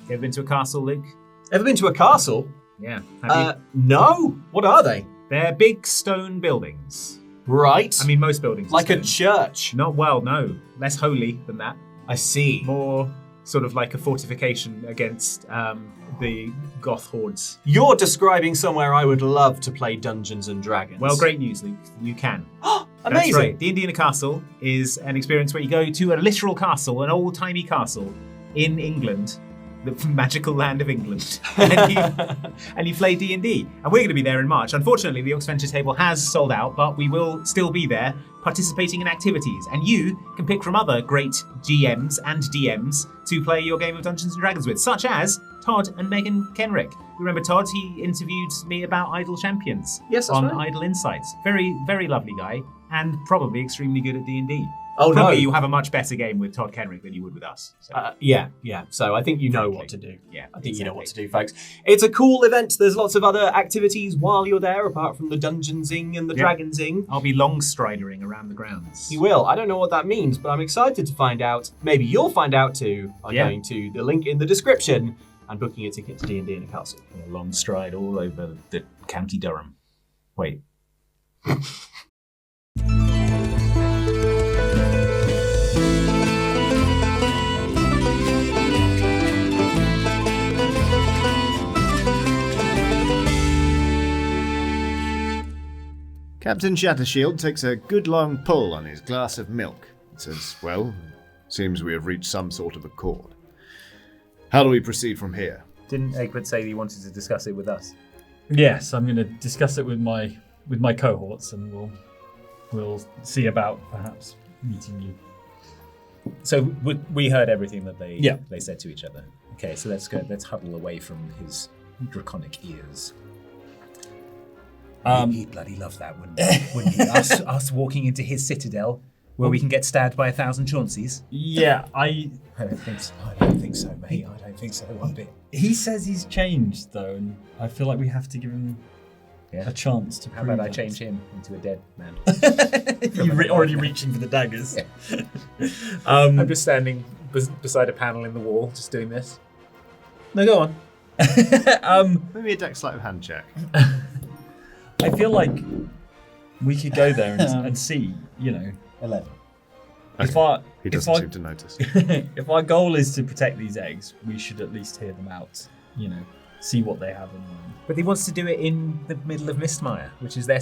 You ever been to a castle, Luke? Ever been to a castle? Yeah. Have you? No. What are they? They're big stone buildings. Right. I mean, most buildings are like stone. a church. No, less holy than that. I see. More sort of like a fortification against the Goth hordes. You're describing somewhere I would love to play Dungeons and Dragons. Well, great news, Luke. You can. Amazing. That's right. D&D in a castle is an experience where you go to a literal castle, an old-timey castle in England, the magical land of England, and you play D&D. And we're going to be there in March. Unfortunately, the Oxventure table has sold out, but we will still be there participating in activities. And you can pick from other great GMs and DMs to play your game of Dungeons and Dragons with, such as Todd and Megan Kenrick. Remember Todd? He interviewed me about Idle Champions on Idle Insights. Very, very lovely guy, and probably extremely good at D&D. Oh, probably no. you'll have a much better game with Todd Kenrick than you would with us. So. Yeah. So I think you know what to do. Yeah, I think you know what to do, folks. It's a cool event. There's lots of other activities while you're there, apart from the Dungeonsing and the Dragonsing. I'll be long stridering around the grounds. You will. I don't know what that means, but I'm excited to find out. Maybe you'll find out too by going to the link in the description and booking a ticket to D&D in a castle. A long stride all over the County Durham. Wait. Captain Shattershield takes a good long pull on his glass of milk and says, "Well, seems we have reached some sort of accord. How do we proceed from here?" Didn't Egbert say he wanted to discuss it with us? Yes, I'm going to discuss it with my cohorts, and we'll see about perhaps meeting you. So we heard everything that they said to each other. Okay, so let's go. Let's huddle away from his draconic ears. He'd bloody love that, wouldn't he? Us walking into his citadel where we can get stabbed by 1,000 Chaunceys. Yeah, I don't think so. I don't think so, mate. I don't think so one bit. He says he's changed though, and I feel like we have to give him a chance to. How about I change him into a dead man? You're already reaching for the daggers. Yeah. I'm just standing beside a panel in the wall, just doing this. No, go on. Maybe a dex sleight of hand check. I feel like we could go there and see, 11. He doesn't seem to notice. If our goal is to protect these eggs, we should at least hear them out, see what they have in mind. But he wants to do it in the middle of Mistmire, which is their,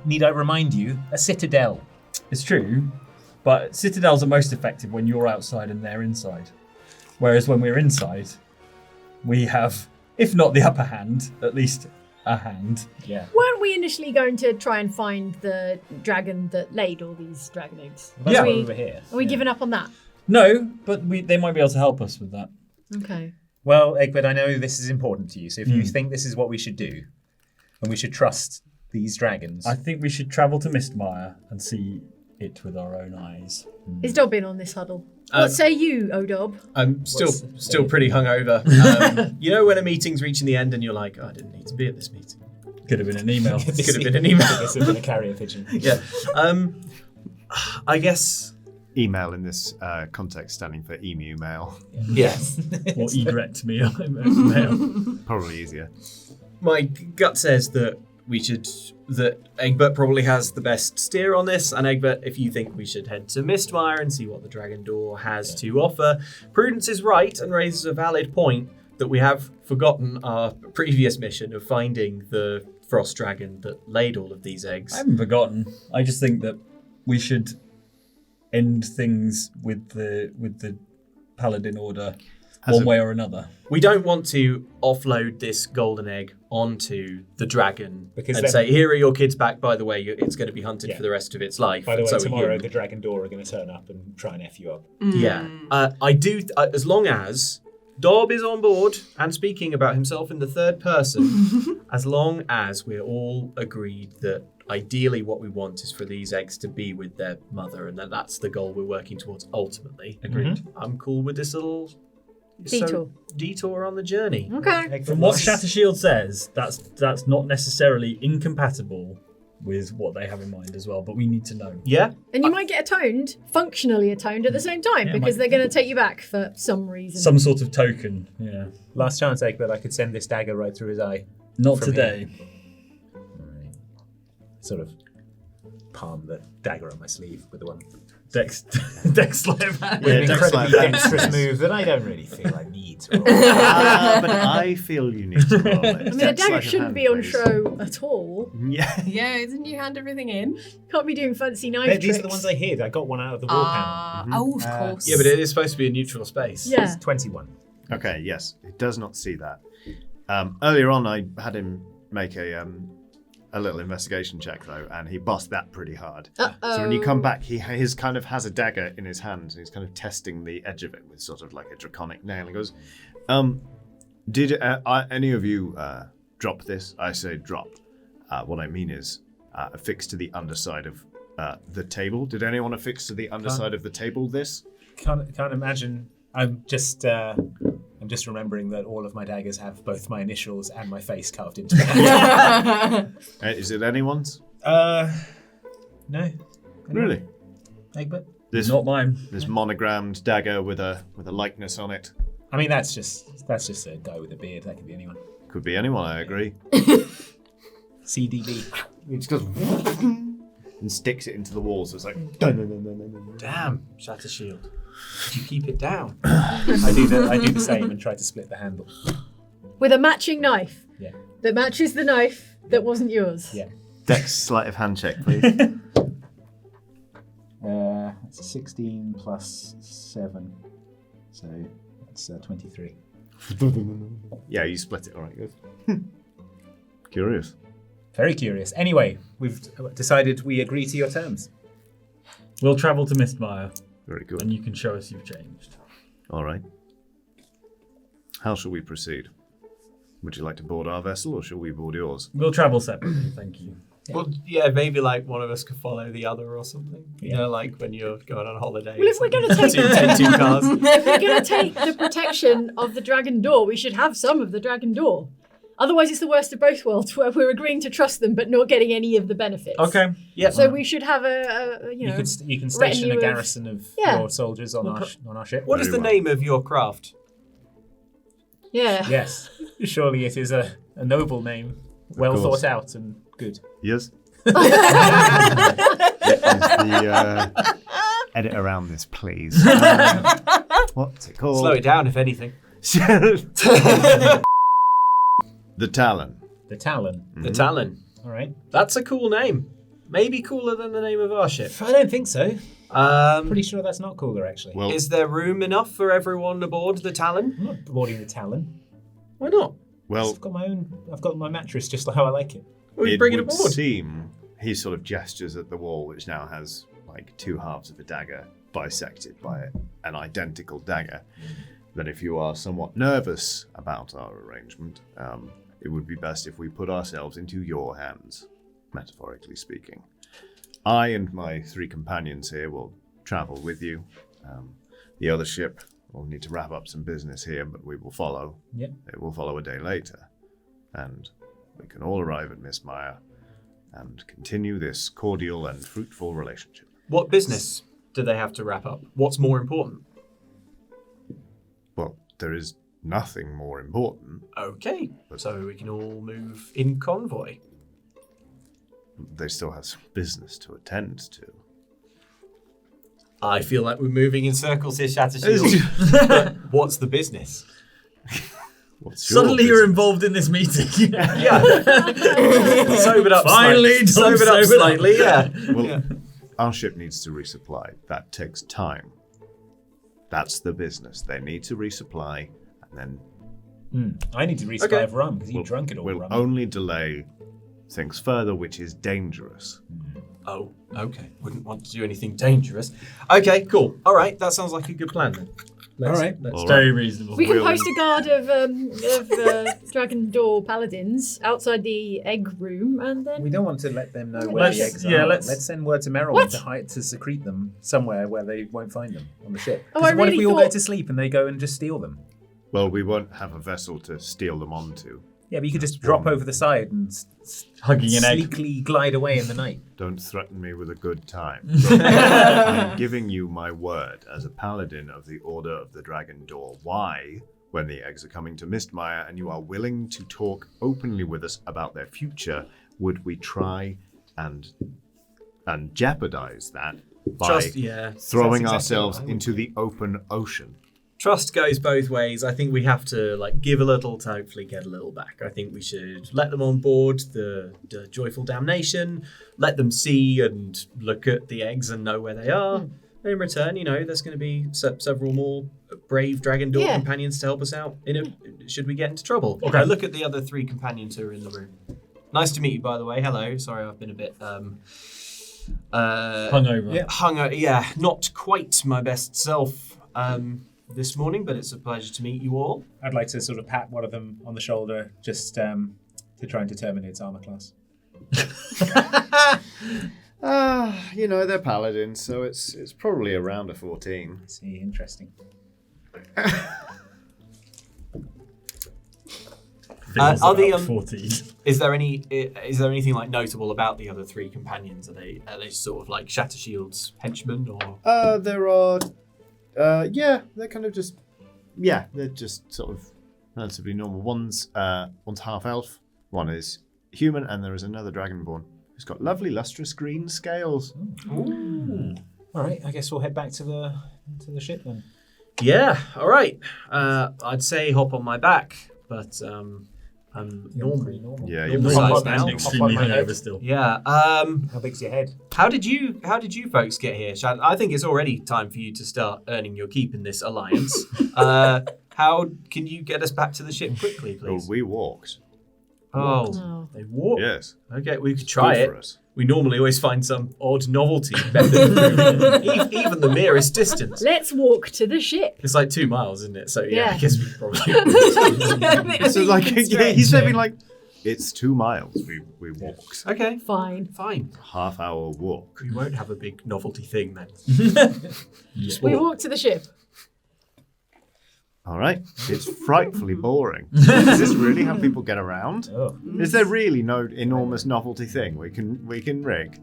need I remind you, a citadel. It's true, but citadels are most effective when you're outside and they're inside. Whereas when we're inside, we have, if not the upper hand, at least a hand. Yeah. Weren't we initially going to try and find the dragon that laid all these dragon eggs? Well, that's why we were here. Are we giving up on that? No, but they might be able to help us with that. Okay. Well, Egbert, I know this is important to you, so if you think this is what we should do, and we should trust these dragons... I think we should travel to Mistmire and see it with our own eyes. Is Dob in on this huddle? What say you, Odob? I'm still pretty hungover. You know when a meeting's reaching the end and you're like, I didn't need to be at this meeting. Could have been an email. Could have been an email. This has been a carrier pigeon. Yeah. I guess... Email in this context standing for emu mail. Yes. Or edirect mail. Probably easier. My gut says that Egbert probably has the best steer on this, and Egbert, if you think we should head to Mistmire and see what the Dragon Door has to offer, Prudence is right and raises a valid point that we have forgotten our previous mission of finding the frost dragon that laid all of these eggs. I haven't forgotten. I just think that we should end things with the Paladin Order one way or another. We don't want to offload this golden egg onto the dragon and say, here are your kids back, by the way, it's going to be hunted for the rest of its life. By the way, tomorrow the Dragon Door are going to turn up and try and F you up. Yeah. I do, as long as Dob is on board and speaking about himself in the third person, as long as we're all agreed that ideally what we want is for these eggs to be with their mother and that's the goal we're working towards ultimately. Agreed. I'm cool with this little detour on the journey. Okay. From what Shattershield says, that's not necessarily incompatible with what they have in mind as well, but we need to know. Yeah. And you might get functionally attoned at the same time, Yeah, because they're going to take you back for some reason. Some sort of token, yeah. Last chance, Egbert, I could send this dagger right through his eye. Not From today. Right. Sort of palm the dagger on my sleeve with the one. Dex sleight of hand. With an Dex incredibly sleight of hand. dexterous move that I don't really feel I need to roll. But I feel you need to roll it. I mean, the dagger shouldn't be on show at all. Yeah. Yeah, didn't you hand everything in? Can't be doing fancy knife tricks. These are the ones I hid. I got one out of the wall panel. Oh, of course. Yeah, but it is supposed to be a neutral space. Yeah. It's 21. Okay, yes. It does not see that. Earlier on, I had him make a little investigation check, though, and he bossed that pretty hard. Uh-oh. So when you come back, he kind of has a dagger in his hand, and he's kind of testing the edge of it with sort of like a draconic nail. He goes, did any of you drop this? I say drop. What I mean is affix to the underside of the table. Did anyone affix to the underside of the table this? Can't imagine. I'm just remembering that all of my daggers have both my initials and my face carved into them. Is it anyone's? No. Really? Egbert? This Not mine. This monogrammed dagger with a likeness on it. I mean, that's just a guy with a beard. That could be anyone. Could be anyone, I agree. CDB. He just goes and sticks it into the wall, so it's like dun. Damn, Shatter Shield. Did you keep it down? I do the same and try to split the handle. With a matching knife. Yeah. That matches the knife that wasn't yours. Yeah. Dex, sleight of hand check, please. It's 16 plus 7, so it's 23. Yeah, you split it. All right, good. Curious. Very curious. Anyway, we've decided we agree to your terms. We'll travel to Mistmire, Very good. and you can show us you've changed. All right. How shall we proceed? Would you like to board our vessel, or shall we board yours? We'll travel separately, thank you. Well, yeah, maybe like one of us could follow the other or something. You know, like when you're going on holiday. Well, if we're going to take take two cars. if we're going to take the protection of the Dragon Door, we should have some of the Dragon Door. Otherwise, it's the worst of both worlds, where we're agreeing to trust them but not getting any of the benefits. Okay. Yeah. So we should have a You can station retinue a of- garrison of Yeah. your soldiers on our ship. What is the Very well. name of your craft? Yeah. Yes. Surely it is a noble name, well course. thought out and good. Yes. Is the edit around this, please? What's it called? Slow it down, if anything. The Talon. The Talon. The Talon. All right. That's a cool name. Maybe cooler than the name of our ship. I don't think so. Pretty sure that's not cooler, actually. Well, Is there room enough for everyone aboard the Talon? I'm not boarding the Talon. Why not? well, I've got my mattress just like how I like it. We it bring it would aboard. seem he sort of gestures at the wall, which now has like two halves of a dagger bisected by an identical dagger. That if you are somewhat nervous about our arrangement, it would be best if we put ourselves into your hands, metaphorically speaking. I and my 3 companions here will travel with you. The other ship will need to wrap up some business here, but we will follow. Yep. It will follow a day later, and we can all arrive at Mistmire and continue this cordial and fruitful relationship. What business do they have to wrap up? What's more important? Well, there is nothing more important. Okay, so we can all move in convoy. They still have some business to attend to. I feel like we're moving in circles here, Shattershield. But what's the business? What's your Suddenly you're business? involved in this meeting. Yeah. Sobered up Finally, slightly. Sobered up sobered up. slightly, yeah. Well, our ship needs to resupply. That takes time. That's the business. They need to resupply, and then I need to resupply Okay. of rum because you drunk it all we'll rum. only delay things further, which is dangerous. Oh, okay. Wouldn't want to do anything dangerous. Okay, cool. All right, that sounds like a good plan then. All right. Let's All Very reasonable. We can We'll- post a guard of Dragon Door paladins outside the egg room, and then We don't want to let them know where Let's- the eggs yeah, are. let's- Let's send word to Merrill What? to secrete them somewhere where they won't find them on the ship. Oh, 'Cause I what if really we all go thought- to sleep and they go and just steal them? Well, we won't have a vessel to steal them onto. Yeah, but you could just drop over the side and Hugging an egg. sleekly glide away in the night. Don't threaten me with a good time. I'm giving you my word as a paladin of the Order of the Dragon Door. Why, when the eggs are coming to Mistmire and you are willing to talk openly with us about their future, would we try and jeopardize that by throwing That's exactly ourselves what I would into the open ocean? Trust goes both ways. I think we have to give a little to hopefully get a little back. I think we should let them on board the joyful damnation, let them see and look at the eggs and know where they are. And in return, there's going to be several more brave Dragon Door companions to help us out should we get into trouble. Okay. I look at the other 3 companions who are in the room. Nice to meet you, by the way. Hello. Sorry, I've been a bit Hungover. Yeah, not quite my best self this morning, but it's a pleasure to meet you all. I'd like to sort of pat one of them on the shoulder just to try and determine its armor class. They're paladins, so it's probably around a 14. I see, interesting. Are the 14. Is there anything notable about the other 3 companions? Are they sort of like Shattershield's henchmen or? There are, they're kind of just, they're just sort of relatively normal. One's half elf, one is human, and there is another dragonborn who's got lovely lustrous green scales. Ooh. All right, I guess we'll head back to the ship then. Yeah, all right. I'd say hop on my back, but I'm normal. Yeah, Normal you're size now. Extremely hungover still. Yeah. How big's your head? How did you folks get here? I think it's already time for you to start earning your keep in this alliance. How can you get us back to the ship quickly, Well, please? we walked. Oh, No. they walk. Yes. Okay, we could try Good it. for us. We normally always find some odd novelty method of moving, even the merest distance. Let's walk to the ship. It's like 2 miles, isn't it? So yeah, I Yeah. guess we probably. So he's saying it's 2 miles. We walked. Okay, Fine. fine. Half-hour walk. We won't have a big novelty thing then. We walk to the ship. All right. It's frightfully boring. Does this really have people get around? Oh. Is there really no enormous novelty thing we can rig?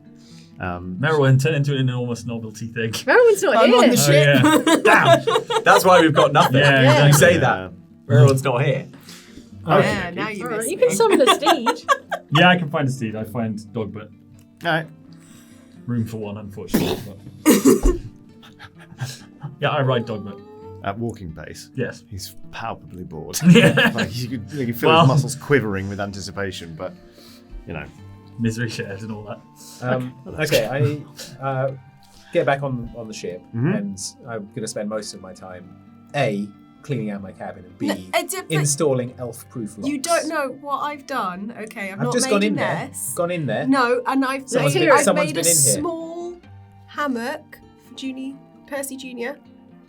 Merwin turned into an enormous novelty thing. Merwin's not I'm here. on the ship. Damn, that's why we've got nothing. Yeah, Yeah. You say Yeah. that. Everyone's not here. Yeah, now you All right, miss you can me. summon a steed. Yeah, I can find a steed. I find Dogbert. All right. Room for one, unfortunately. But... yeah, I ride Dogbert. At walking pace. Yes. He's palpably bored. Yeah. Like you can feel Well- his muscles quivering with anticipation, but Misery shared and all that. Okay, I get back on the ship, Mhm. and I'm going to spend most of my time A, cleaning out my cabin, and B, No, but installing elf-proof locks. you don't know what I've done. Okay, I've not just made gone a in there. mess. Gone in there. No, and I've Someone's made, been- I've someone's made been a in here. small hammock for Percy Jr.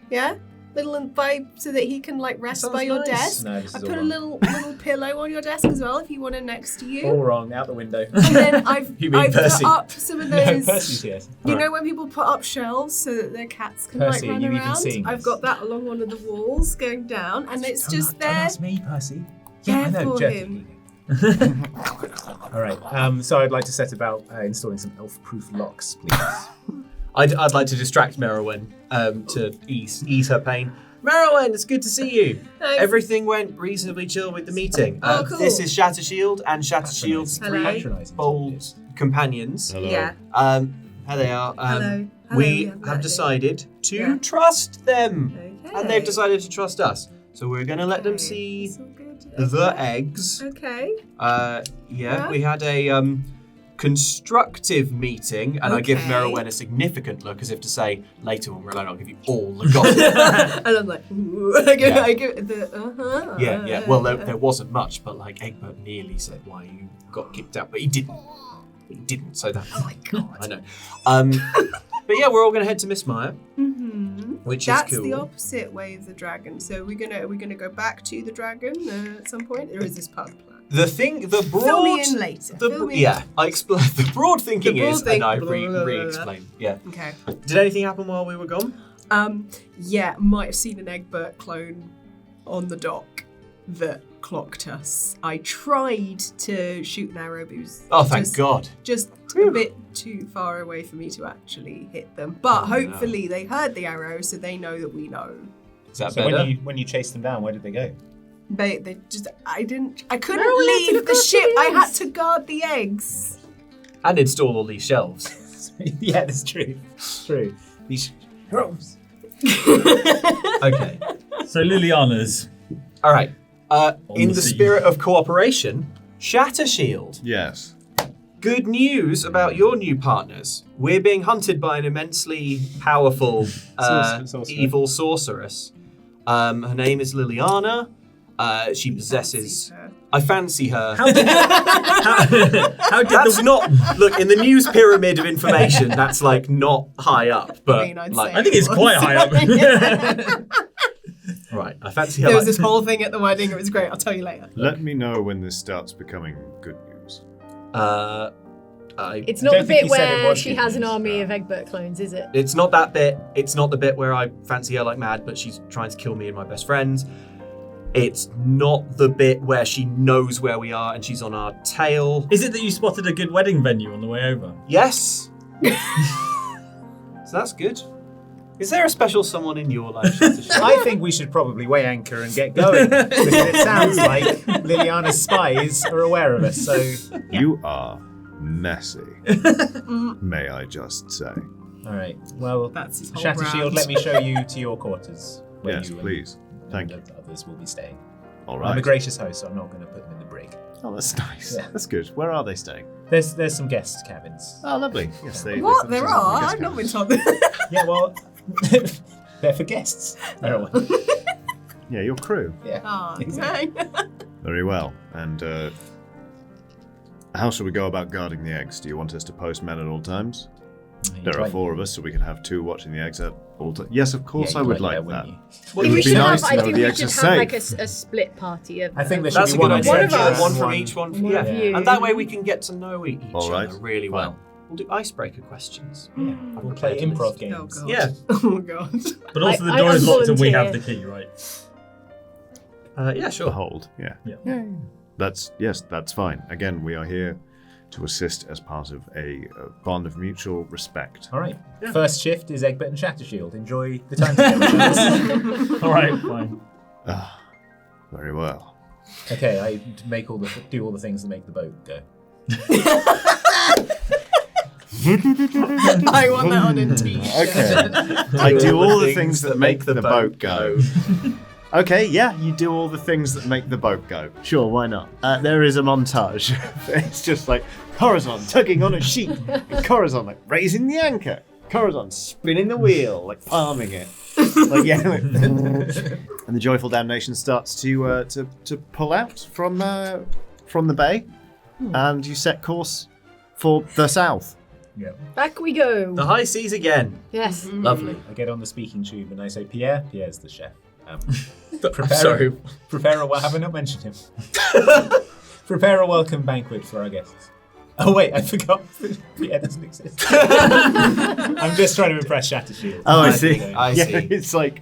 Yeah, little vibe so that he can rest Sounds by your nice. desk. No, this I is put all a wrong. little pillow on your desk as well if you want it next to you. All wrong, out the window. And then I've You mean Percy? put up some of No, those. Percy's here. You know when people put up shelves so that their cats can Percy, run are you even around? seeing I've this? got that along one of the walls going down, and it's just Don't there. ask me, Percy. Care I know, for joking. him. All right, so I'd like to set about installing some elf-proof locks, please. I'd like to distract Merowyn to ease her pain. Merowyn, it's good to see you. Thanks. Everything went reasonably chill with the meeting. Oh, cool. This is Shattershield and Shattershield's Hello. 3 Patronising. bold companions. Hello. Yeah. Here they are. Hello. We Hello, have decided to Yeah. trust them. Okay. And they've decided to trust us. So we're going to let them see It's all good. the eggs. Okay. Yeah, we had a constructive meeting, and I give Okay. Merowyn a significant look as if to say, later when we're alone, I'll give you all the gold. And I'm like, ooh. I give the Yeah. Well, there wasn't much, but Egbert nearly said why you got kicked out, but he didn't. He didn't, so that. Oh my god. I know. But yeah, we're all going to head to Mistmire, which That's is cool. the opposite way of the dragon. So we're gonna go back to the dragon at some point, or is this part of the plan? The broad. Fill me in later. Fill me in. Yeah, I explain. The broad thinking The broad is, thing- and I blah, blah, blah, blah. re-explain. Yeah. Okay. Did anything happen while we were gone? Yeah, might have seen an Egbert clone on the dock. that clocked us. I tried to shoot an arrow, but it was Thank God. just a bit too far away for me to actually hit them. But hopefully they heard the arrow, so they know that we know. Is that So better? when you chased them down, where did they go? They just, I couldn't allowed to leave look the after ship. the I had eggs. to guard the eggs. And install all these shelves. Yeah, that's true. True. These rooms. Okay. So Liliana's. All right. In the the sea. spirit of cooperation, Shatter Shield. Yes. Good news about your new partners. We're being hunted by an immensely powerful, Sorcerer. evil sorceress. Her name is Liliana. She possesses. I fancy her. How did That's the? not. Look, in the news pyramid of information, that's like not high up. But I'd like, say I think it's it quite was. high up. right. I fancy her. There was like- this whole thing at the wedding. It was great. I'll tell you later. Let me know when this starts becoming good news. It's I not don't the think bit you said it where was she good has an news. army of Egbert clones, is it? It's not that bit. It's not the bit where I fancy her like mad, but she's trying to kill me and my best friend. It's not the bit where she knows where we are and she's on our tail. Is it that you spotted a good wedding venue on the way over? Yes. So that's good. Is there a special someone in your life? Shatter Shield? I think we should probably weigh anchor and get going. Because it sounds like Liliana's spies are aware of us, so... You are messy, may I just say. Alright, well, That's his whole Shatter brand. Shield, let me show you to your quarters. Where Yes, you and- please. Thank and the others will be staying. All I'm a right. gracious host, so I'm not going to put them in the brig. Oh, that's nice. Yeah. That's good. Where are they staying? There's some guest cabins. Oh, lovely. Yes, they. What? they There put are? guest I've not been cabins. told that. Yeah, well, they're for guests. Oh, well. Yeah, your crew. Yeah. Oh, Exactly. Very well. And how shall we go about guarding the eggs? Do you want us to post men at all times? There are 4 of us, so we can have 2 watching the eggs at all times. Yes, of course, I would like that. You? Well, It would we be should nice have, to I know think the we eggs should are have like safe. a split party of I think there should That's be a good one idea. One of us. One from each one. One Yeah. of you. And that way we can get to know each All right. other really Fine. well. We'll do icebreaker questions. Yeah. We'll play improv games. Oh, God. Yeah. Oh, God. But also the I door is locked and we have the volunteer. key, right? Yeah, sure. Behold, yeah. Yeah. That's fine. Again, we are here to assist as part of a bond of mutual respect. All right. First shift is Egbert and Shatter Shield. Enjoy the time together. fellas. All right, fine. Very well. Okay, I do all the things that make the boat go. I want that on a t-shirt. Okay. I do all the things that make the boat go. Okay, yeah, you do all the things that make the boat go. Sure, why not? There is a montage. It's just like Corazon tugging on a sheet, and Corazon like raising the anchor, Corazon spinning the wheel, like palming it. Like, yeah, like, and the joyful damnation starts to pull out from the bay, and you set course for the south. Yeah. Back we go. The high seas again. Yes. Lovely. I get on the speaking tube and I say, Pierre. Pierre's the chef. Sorry. Prepare a have I not mentioned him? Prepare a welcome banquet for our guests. Oh wait, I forgot. Pierre doesn't exist. I'm just trying to impress Shatter Shield. Oh, I I see. see. I Yeah, see. it's like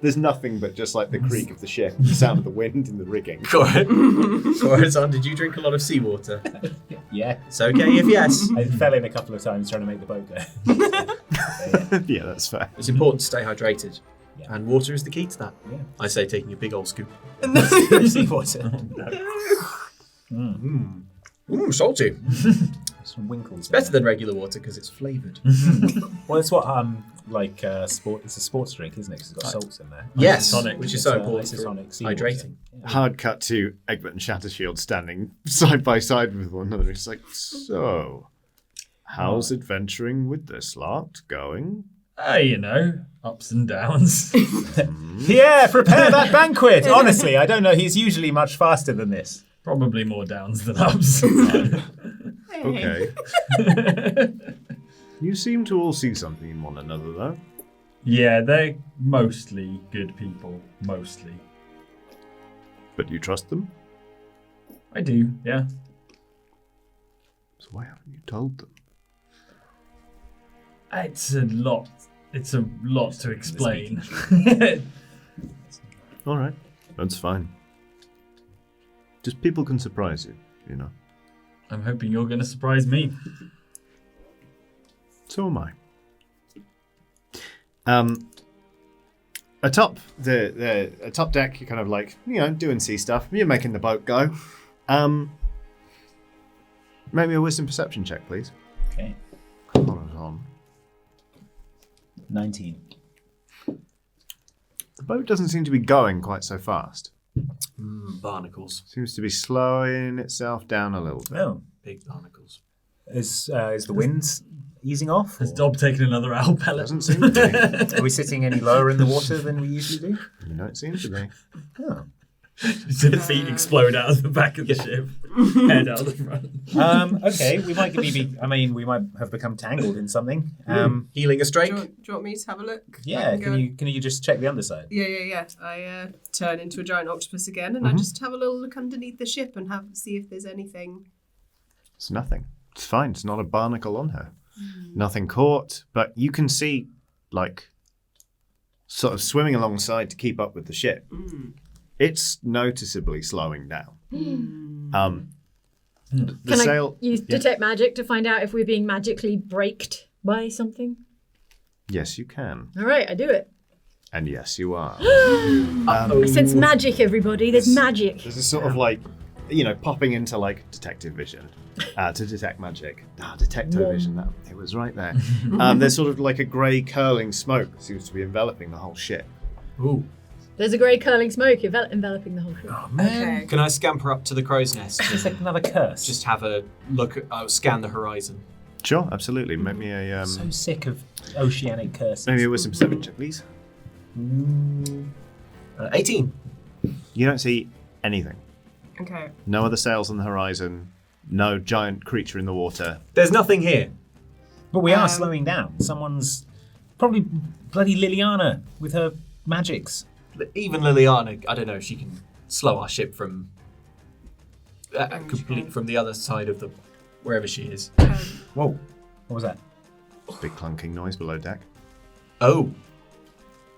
there's nothing but just like the creak of the ship, the sound of the wind in the rigging. Corazon, did you drink a lot of seawater? Yeah. It's okay if yes. I fell in a couple of times trying to make the boat go. Yeah, that's fair. It's important to stay hydrated. Yeah. And water is the key to that. Yeah. I say taking a big old scoop. Seawater. Salty. Some winkles. Better than regular water because it's flavoured. Well, it's what sport. It's a sports drink, isn't it? 'Cause it's got salts in there. Yes, Isotonic. which is It's, so important for isotonic seawater. hydrating. Yeah. Hard cut to Egbert and Shattershield standing side by side with one another. It's like, so, how's adventuring with this lot going? You know, ups and downs. Pierre, prepare that banquet. Honestly, I don't know. He's usually much faster than this. Probably more downs than ups. Okay. You seem to all see something in one another, though. Yeah, they're mostly good people. Mostly. But you trust them? I do, yeah. So why haven't you told them? It's a lot. It's a lot to explain. All right, that's fine. Just people can surprise you, you know. I'm hoping you're going to surprise me. So am I. Atop the atop deck, you're kind of like, you know, doing sea stuff. You're making the boat go. Make me a wisdom perception check, please. Okay. Corazon. 19. The boat doesn't seem to be going quite so fast. Barnacles. Seems to be slowing itself down a little bit. Oh. Big barnacles. Is the wind easing off? Has or- Dob taken another owl pellet? Doesn't seem to be. Are we sitting any lower in the water than we usually do? You don't seem to be. Oh. The feet explode out of the back of the ship, head out of the front. Okay, we might we might have become tangled in something. Healing a strike. Do you want me to have a look? Yeah, I can go- can you just check the underside? Yeah. I turn into a giant octopus again, and I just have a little look underneath the ship and see if there's anything. It's nothing. It's fine. It's not a barnacle on her. Nothing caught, but you can see, like, sort of swimming alongside to keep up with the ship. It's noticeably slowing down. The Can sail. I use detect magic to find out if we're being magically braked by something? Yes, you can. All right, I do it. And yes, you are. I sense magic, everybody. There's magic. There's a sort of like, you know, popping into like detective vision to detect magic. Detective vision, it was right there. There's sort of like a grey curling smoke that seems to be enveloping the whole ship. Ooh. There's a grey curling smoke enveloping the whole ship. Oh man, Okay. Can I scamper up to the crow's nest? it's like another curse. Just have a look. Scan the horizon. Sure, absolutely. Make me a so sick of oceanic curses. maybe a wisdom perception check, please. 18. You don't see anything. Okay. No other sails on the horizon. No giant creature in the water. There's nothing here. But we are slowing down. Someone's probably bloody Liliana with her magics. Even Liliana, I don't know if she can slow our ship from complete from the other side of the wherever she is. Whoa, what was that? Big clunking noise below deck. Oh,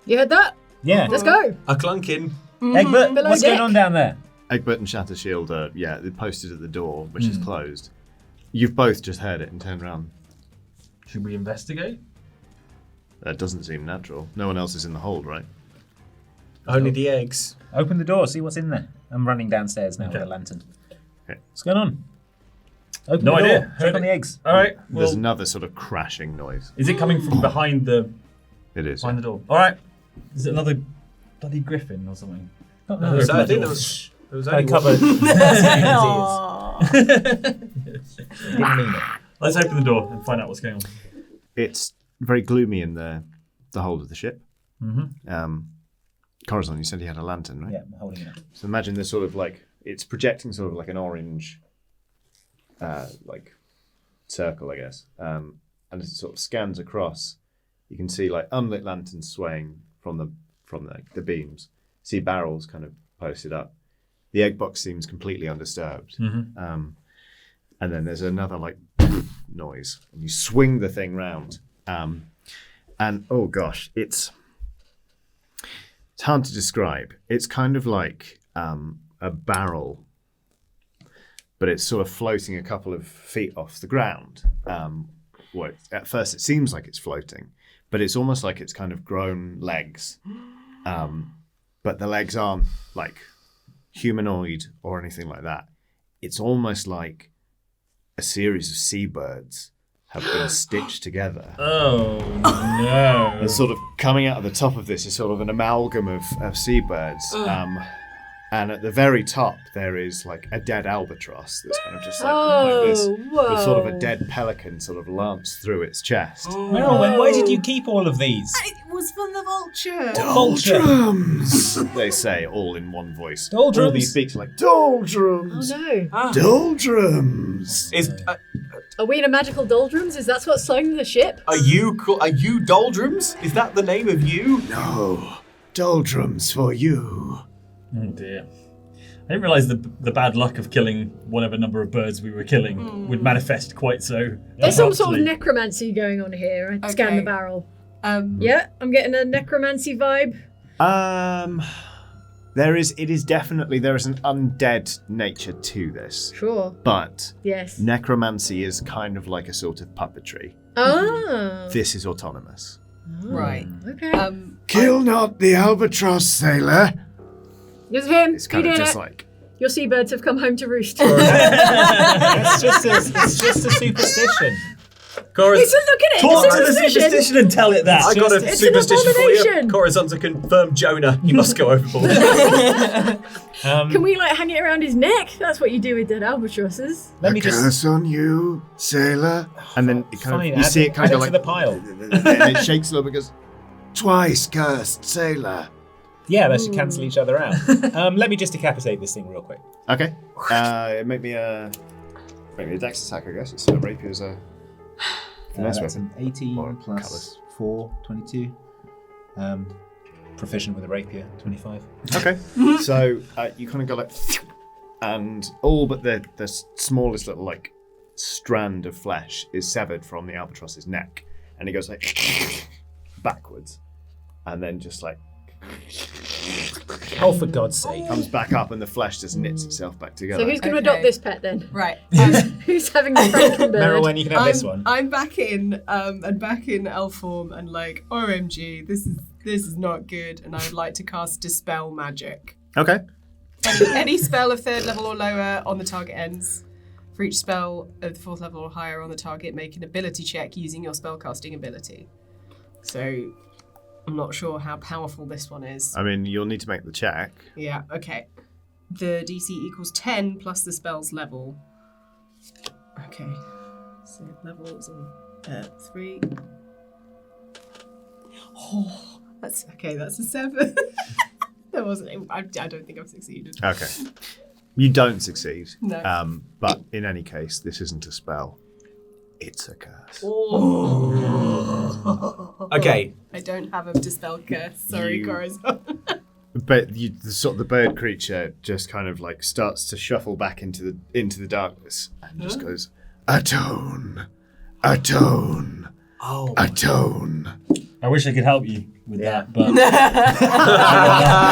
You heard that? Yeah. Let's go. a clunking. Egbert, Below what's going deck. on down there? Egbert and Shattershield are, they're posted at the door, which is closed. You've both just heard it and turned around. Should we investigate? That doesn't seem natural. No one else is in the hold, right? Only the eggs. Open the door, see what's in there. I'm running downstairs now with a lantern. Okay. What's going on? Open No the idea. door. Check on the eggs. All right. There's Well, another sort of crashing noise. is it coming from behind the It is. the door? All right. Is it another bloody griffin or something? No, so I think there was I only covered. Didn't mean it. Let's open the door and find out what's going on. It's very gloomy in the hold of the ship. Corazon, you said he had a lantern, right? Yeah, I'm holding it up. So imagine there's sort of like, it's projecting sort of like an orange, like circle, I guess. And as it sort of scans across, you can see like unlit lanterns swaying from the beams. See barrels kind of posted up. The egg box seems completely undisturbed. And then there's another like noise, and you swing the thing round. And oh gosh, it's hard to describe. It's kind of like a barrel, but it's sort of floating a couple of feet off the ground. Well, at first it seems like it's floating, but it's almost like it's kind of grown legs. But the legs aren't like humanoid or anything like that. It's almost like a series of seabirds have been stitched together. Oh no! And sort of coming out of the top of this is sort of an amalgam of seabirds. And at the very top, there is like a dead albatross that's kind of just like this. whoa. With sort of a dead pelican sort of lanced through its chest. Merylwen, why did you keep all of these? It was from the vulture. Vulture. They say all in one voice. Doldrums. All these beaks are like, Oh doldrums! no. Doldrums! Are we in a magical doldrums? Is that what's slowing the ship? Are you doldrums? Is that the name of you? No, doldrums for you. Oh dear. I didn't realise the bad luck of killing whatever number of birds we were killing would manifest quite so. There's some sort of abruptly. necromancy going on here. I scan Okay. the barrel. Um, Yeah, I'm getting a necromancy vibe. It is definitely, there is an undead nature to this. Sure. But Yes. necromancy is kind of like a sort of puppetry. Oh. This is autonomous. Right. Okay. Kill not the albatross, sailor. It's him. It's kind He of did just it. like, Your seabirds have come home to roost. It's just a superstition. Corazon, It's a look at it. Talk It's to a the superstition and tell it that. I got a it's an superstition for you. abomination. Corazon's a confirmed Jonah. You must go overboard. Can we like hang it around his neck? That's what you do with dead albatrosses. Let me just. curse on you, sailor. And then it kind Fine, of, you see it kind of add like, to the pile. and it shakes a little bit and goes, twice cursed, sailor. Yeah, that should cancel each other out. Let me just decapitate this thing real quick. Okay. Make me a dex attack, I guess. It's a rapier's a finesse That's weapon. an 18 Or plus cutlass. 4, 22. Proficient with a rapier, 25. Okay. So you kind of go like, and all but the smallest little like strand of flesh is severed from the albatross's neck, and it goes like backwards, and then just like Oh, for God's sake. comes back up, and the flesh just knits itself back together. So who's going to Okay. adopt this pet then? Right. Who's having the Frankenbird? Merylwen, you can have this one. I'm back in elf form and like OMG, this is not good, and I would like to cast Dispel Magic. Okay. Any spell of 3rd level or lower on the target ends. For each spell of the 4th level or higher on the target, make an ability check using your spellcasting ability. So I'm not sure how powerful this one is. I mean, you'll need to make the check. Yeah, okay. The DC equals 10 plus the spell's level. Okay. So level is on 3. Oh, that's okay, that's a 7. That wasn't. I don't think I've succeeded. Okay. You don't succeed. No. But in any case, this isn't a spell. It's a curse. Okay. I don't have a dispel curse. Sorry, You- Corazon. But the bird creature just kind of like starts to shuffle back into the darkness and just goes, atone, atone, atone. I wish I could help you with that, but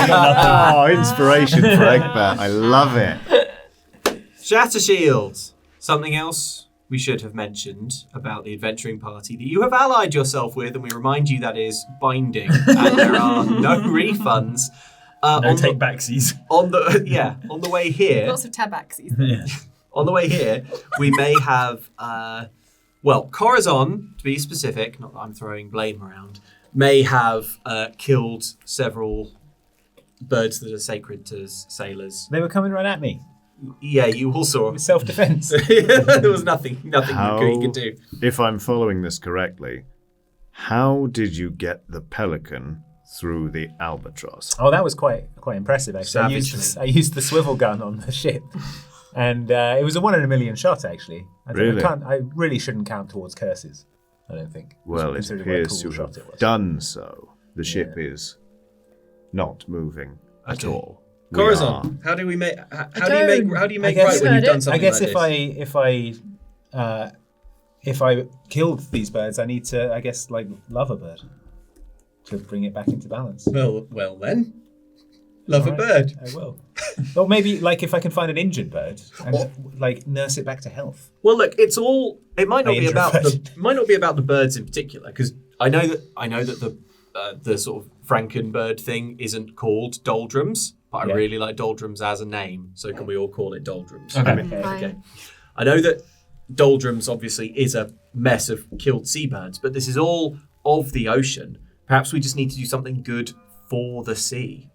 Oh, inspiration for Egbert. I love it. Shatter shields. Something else we should have mentioned about the adventuring party that you have allied yourself with, and we remind you that is binding, and there are no refunds. no take backsies. On the way here. Lots of tabaxis. On the way here, we may have, Corazon, to be specific, not that I'm throwing blame around, may have killed several birds that are sacred to sailors. They were coming right at me. Yeah, you all saw. It was self-defense. There was nothing you could do. If I'm following this correctly, how did you get the pelican through the albatross? Oh, that was quite impressive, actually. Savagely. I used the swivel gun on the ship. And it was a 1 in a million shot, actually. Really? I really shouldn't count towards curses, I don't think. Well, it Considering what a appears cool to shot it have was. done so. The ship is not moving at Okay. all. We are- Corazon, how do you make I right guess- when you've done something I guess like if I killed these birds, I need to, I guess, like, love a bird to bring it back into balance. Well then. Love a All right, bird. I will. Or maybe, like, if I can find an injured bird and, like, nurse it back to health. Well, look, it might not be about Introvert. the birds in particular, because I know that the sort of Frankenbird thing isn't called doldrums, but I Yeah. really like doldrums as a name, so can we all call it doldrums? Okay. Okay. I know that doldrums obviously is a mess of killed seabirds, but this is all of the ocean. Perhaps we just need to do something good for the sea.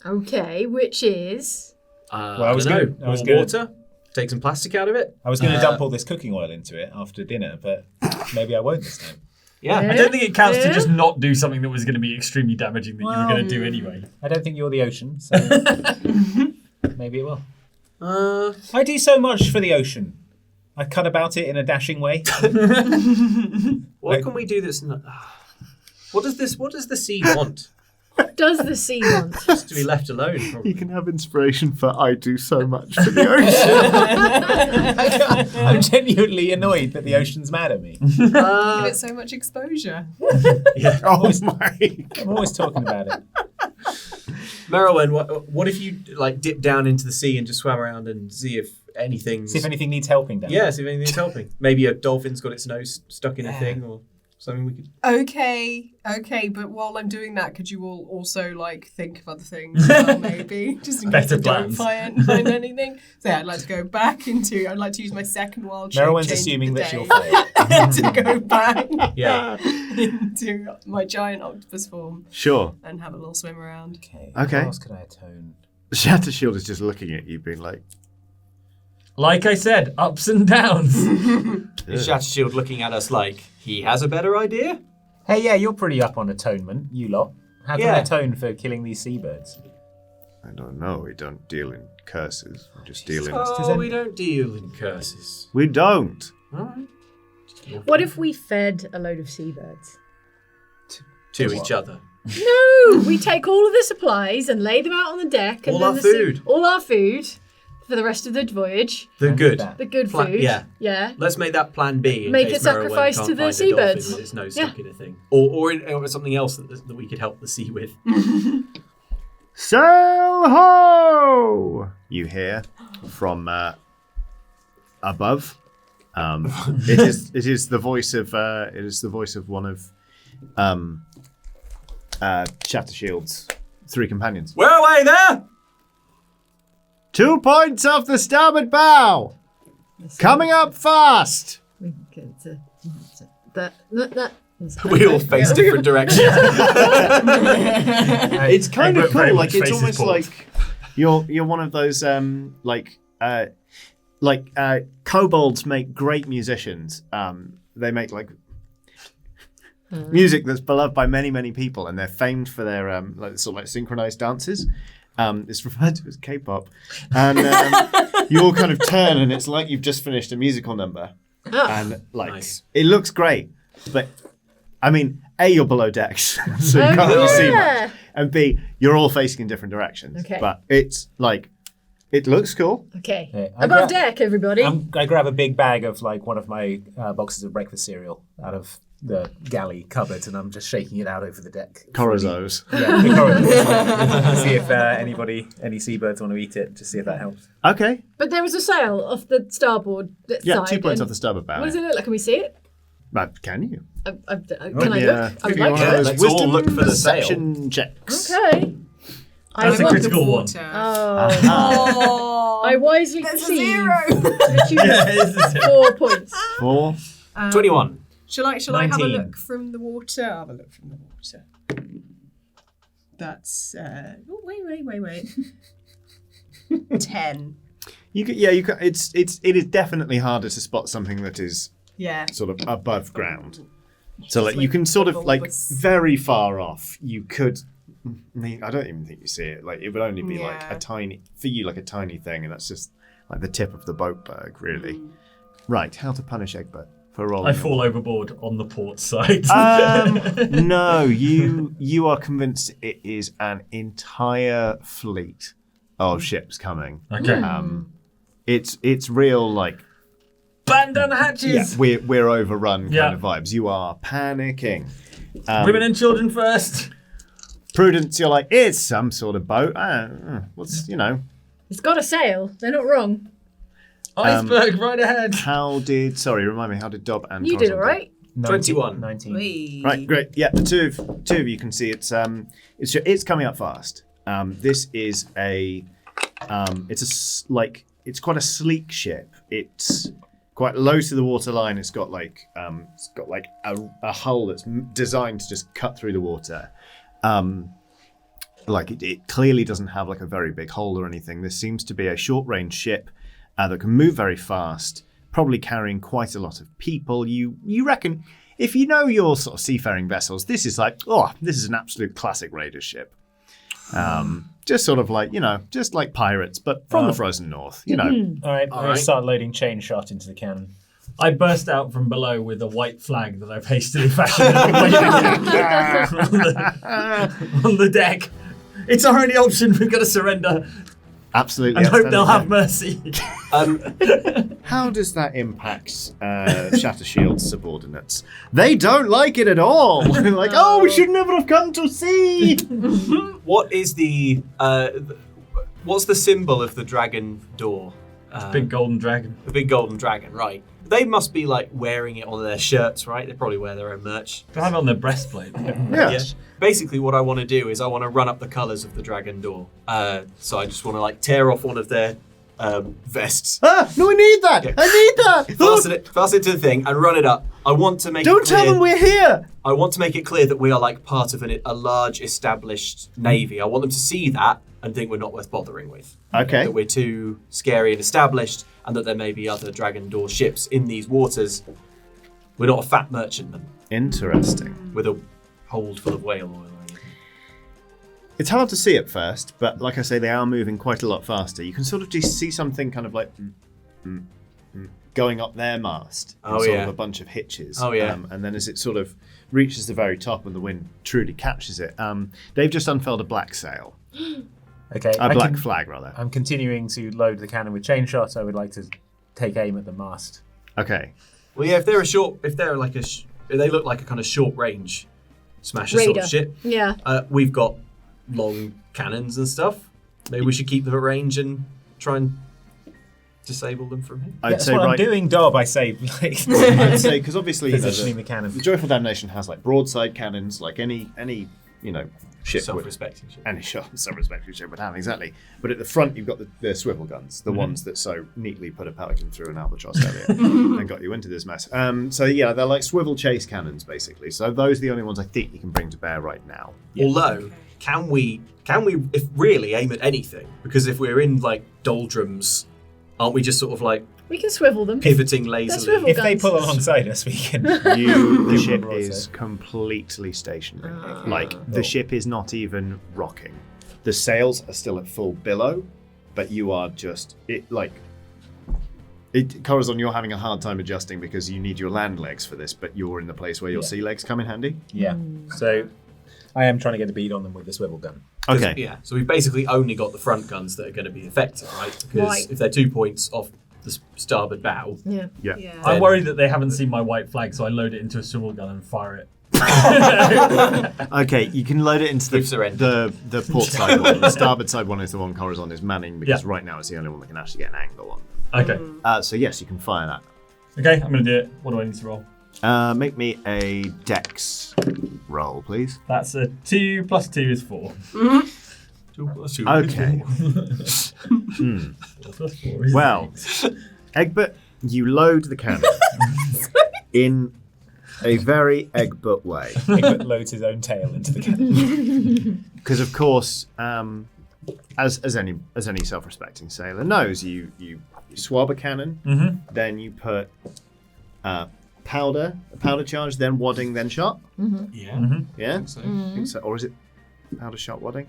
Okay, which is... I was don't gonna- know, I was more gonna- water, take some plastic out of it. I was going to dump all this cooking oil into it after dinner, but maybe I won't this time. Yeah. I don't think it counts to Yeah. just not do something that was going to be extremely damaging that you were going to do anyway. I don't think you're the ocean, so maybe it will. Uh, I do so much for the ocean. I cut about it in a dashing way. what can we do that's not... What does the sea want? What does the sea want? Just to be left alone, probably. You can have inspiration for I do so much for the ocean. I'm genuinely annoyed that the ocean's mad at me. Give it so much exposure. Oh my! I'm always talking about it. Merylwen, what if you like dip down into the sea and just swam around and see if anything needs helping down. Yeah, see if anything needs helping. Maybe a dolphin's got its nose stuck in a thing or something we could. Okay, but while I'm doing that, could you all also like think of other things as well, maybe? Just in case Better I don't plans. find anything. So yeah, I'd like to go back I'd like to use my second wild shape Merylwen's change assuming of the that she'll day fail. to go back Yeah. into my giant octopus form Sure. and have a little swim around. Okay. Okay. How else could I atone? Shattershield is just looking at you, being like, Like I said, ups and downs. Is Shattershield looking at us like he has a better idea? Hey, yeah, you're pretty up on atonement, you lot. How can I atone for killing these seabirds? I don't know. We don't deal in curses. We just deal in. Oh, we don't deal in curses. We don't. All right. What if we fed a load of seabirds? To each other. No, we take all of the supplies and lay them out on the deck. And All then our the food. all our food for the rest of the voyage. The good. The good Plan- food. yeah. Yeah. Let's make that plan B. In Make case a sacrifice Merylwen to can't the find a seabirds. dolphin with its nose Yeah. stuck in a thing. Or something else that we could help the sea with. Sail ho! You hear from above. It is the voice of one of Shattershield's 3 companions. We're away there! 2 points off the starboard bow. Coming up fast. We all face different directions. It's kind of very cool. much Like it's faces almost port. like you're one of those kobolds make great musicians. They make like music that's beloved by many people, and they're famed for their synchronized dances. It's referred to as K-pop, and you all kind of turn, and it's like you've just finished a musical number, and like Nice. it looks great, but I mean, A, you're below decks, so you can't really see much, and B, you're all facing in different directions. Okay. But it's like it looks cool. Okay. Okay, I Above gra- deck, everybody. I grab a big bag of like one of my boxes of breakfast cereal out of the galley cupboard, and I'm just shaking it out over the deck. Corazons. Yeah, the corridor. See if any seabirds want to eat it. Just see if that helps. Okay. But there was a sail off the starboard Yeah, side. 2 points and off the starboard bow. What does it look like? Can we see it? But can you? Can I look? I Give would me like one to. of those Let's all wisdom look for the sail. perception checks. Okay. That's a I, critical one. oh. Oh, I wisely there's a perceive zero. to the tune of 4 points. 4. 21. Shall I have a 19. look from the water? I'll have a look from the water. That's wait. 10. You could, yeah, you could. It is definitely harder to spot something that is Yeah. sort of above ground. So like Like you can sort of like bulbous. very far off. You could. I mean, I don't even think you see it. Like it would only be like Yeah. a tiny for you, like a tiny thing, and that's just like the tip of the boatberg, really. Right? How to punish Egbert for rolling? I fall overboard on the port side. No, you are convinced it is an entire fleet of ships coming. Okay. It's real like Batten down the hatches. yeah, we're overrun kind Yeah. of vibes. You are panicking. Women and children first. Prudence, you're like, it's some sort of boat. What's It's got a sail. They're not wrong. Iceberg right ahead. how did Remind me, how did Dob and You Corazon did all do? right. 21. 19. Wee. Right, great. Yeah, the two of you can see it's coming up fast. This is it's quite a sleek ship. It's quite low to the waterline. It's got a hull that's designed to just cut through the water. It clearly doesn't have like a very big hold or anything. This seems to be a short-range ship that can move very fast, probably carrying quite a lot of people. You reckon, if you know your sort of seafaring vessels, this is an absolute classic raider ship. Just sort of like, just like pirates, but from the frozen north, All right, All I'm going right. to start loading chain shot into the cannon. I burst out from below with a white flag that I've hastily fashioned and waving on the deck. It's our only option. We've got to surrender Absolutely. and hope they'll outstanding. have mercy. How does that impact Shatter Shield's subordinates? They don't like it at all. Like, oh, we should never have come to see. What is the what's the symbol of the dragon door? Big golden dragon. The big golden dragon, right? They must be like wearing it on their shirts, right? They probably wear their own merch. They have it on their breastplate. Yes. Basically, what I want to do is I want to run up the colours of the dragon door. So I just want to like tear off one of their vests. Ah, no, I need that. Yeah. I need that. Fasten it to the thing and run it up. I want to make Don't it clear, tell them we're here. I want to make it clear that we are like part of a large established navy. I want them to see that and think we're not worth bothering with. Okay. That we're too scary and established, and that there may be other dragon door ships in these waters. We're not a fat merchantman Interesting. with a hold full of whale oil. Or anything. It's hard to see at first, but like I say, they are moving quite a lot faster. You can sort of just see something kind of like going up their mast. Oh, sort yeah. of a bunch of hitches. Oh, yeah. And then as it sort of reaches the very top and the wind truly catches it, they've just unfurled a black sail. Okay. A black flag, rather. I'm continuing to load the cannon with chain shot. I would like to take aim at the mast. Okay. Well, yeah, if they're if they look like a kind of short range smasher sort Raider. of ship. Yeah. We've got long cannons and stuff. Maybe we should keep them at range and try and disable them from here. I'd That's say what I'm right. doing, Dob. I say, like, I'd say because obviously positioning the cannon. the Joyful Damnation has like broadside cannons, like any ship would, Self-respecting ship. any self-respecting ship would have, exactly. But at the front, you've got the swivel guns, the ones that so neatly put a pelican through an albatross earlier and got you into this mess. So yeah, they're like swivel chase cannons, basically. So those are the only ones I think you can bring to bear right now. Although, can we if really aim at anything? Because if we're in like doldrums, aren't we just sort of like We can swivel them. pivoting They're lazily? swivel If they guns. pull alongside us, we can. The ship broadside. is completely stationary. Like the ship is not even rocking. The sails are still at full billow, but you are just Corazon, you're having a hard time adjusting because you need your land legs for this, but you're in the place where your sea legs come in handy. Yeah. So I am trying to get a bead on them with the swivel gun. Okay. Yeah, so we've basically only got the front guns that are going to be effective, right? Because Right. if they're 2 points off the starboard bow, Yeah. Yeah. I'm worried that they haven't seen my white flag, so I load it into a swivel gun and fire it. Okay, you can load it into We've surrendered. the port side one. The starboard side one is the one Corazon is manning because Yeah. right now it's the only one that can actually get an angle on. Okay. So yes, you can fire that. Okay, I'm going to do it. What do I need to roll? Make me a dex roll, please. That's a 2 plus 2 is 4. 2 plus 2. Okay. 4 plus 4 is Well, Egbert, you load the cannon in a very Egbert way. Egbert loads his own tail into the cannon. Because of course, as any self-respecting sailor knows, you swab a cannon, then you put a powder charge, then wadding, then shot. Yeah. Yeah. So. I think so. Or is it powder, shot, wadding?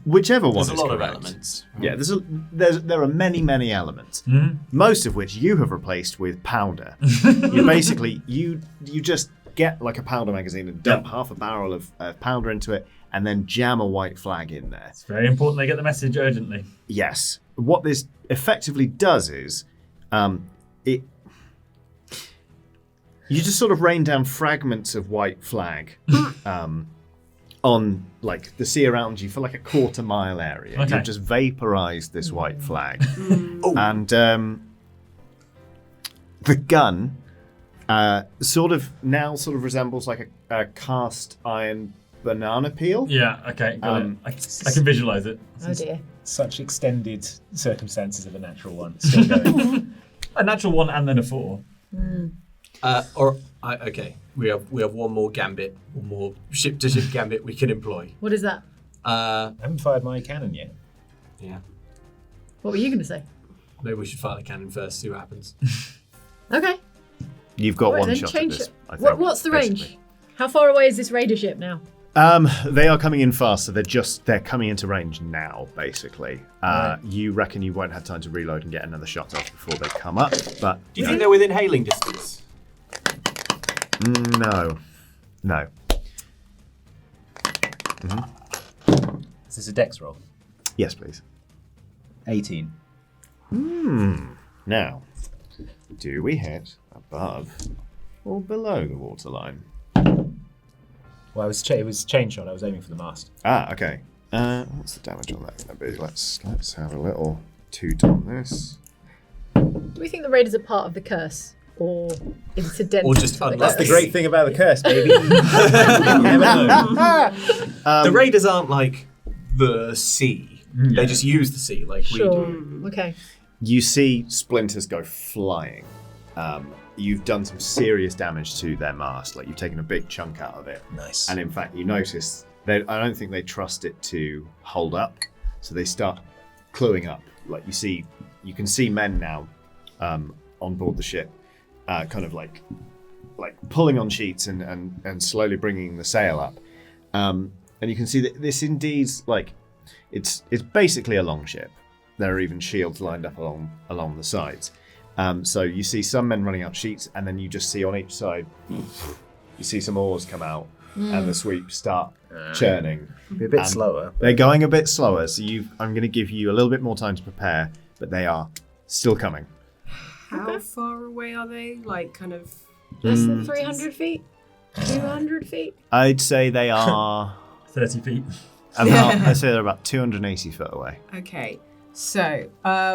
Whichever one There's is a lot correct. of elements. Yeah, there are many elements, most of which you have replaced with powder. You basically you just get like a powder magazine and dump half a barrel of powder into it, and then jam a white flag in there. It's very important they get the message urgently. Yes. What this effectively does is, you just sort of rain down fragments of white flag, on like the sea around you for like a quarter-mile area. Okay. You've just vaporized this white flag, and the gun sort of resembles like a cast iron banana peel. Yeah, okay, got it. I can visualize it. Oh dear. Such extended circumstances of a natural one. Still going. A natural 1 and then a 4. Okay, we have one more gambit, one more ship-to-ship gambit we can employ. What is that? I haven't fired my cannon yet. Yeah, What were you going to say? maybe we should fire the cannon first, see what happens. Okay. You've got Right, one then shot change at this. it. I think, What's the basically. range? How far away is this raider ship now? They are coming in fast, so they're coming into range now, basically. You reckon you won't have time to reload and get another shot off before they come up, but Do you think they're within hailing distance? no. Is this a dex roll? Yes, please. 18. Now, do we hit above or below the waterline? Well, it was chain shot. I was aiming for the mast. Ah, okay. What's the damage on that going to be? Let's have a little toot on this. Do we think the raiders are part of the curse? Or incidental? Or just to the unlucky. That's the curse? great thing about the curse, baby. You never know. The raiders aren't like the sea. They just use the sea like Sure. we do. Okay. You see splinters go flying. You've done some serious damage to their mast. Like, you've taken a big chunk out of it. Nice. And in fact, you notice I don't think they trust it to hold up, so they start cluing up. Like, you can see men now on board the ship, kind of like pulling on sheets and slowly bringing the sail up. And you can see that this indeed, like, it's basically a longship. There are even shields lined up along the sides. So you see some men running out sheets, and then you just see on each side, you see some oars come out, and the sweeps start churning. Be a bit And slower. They're going a bit slower, so I'm going to give you a little bit more time to prepare, but they are still coming. How far away are they? Like, kind of. Less than 300 feet? 200 feet? I'd say they are 30 feet. I'd say they're about 280 foot away. Okay. So,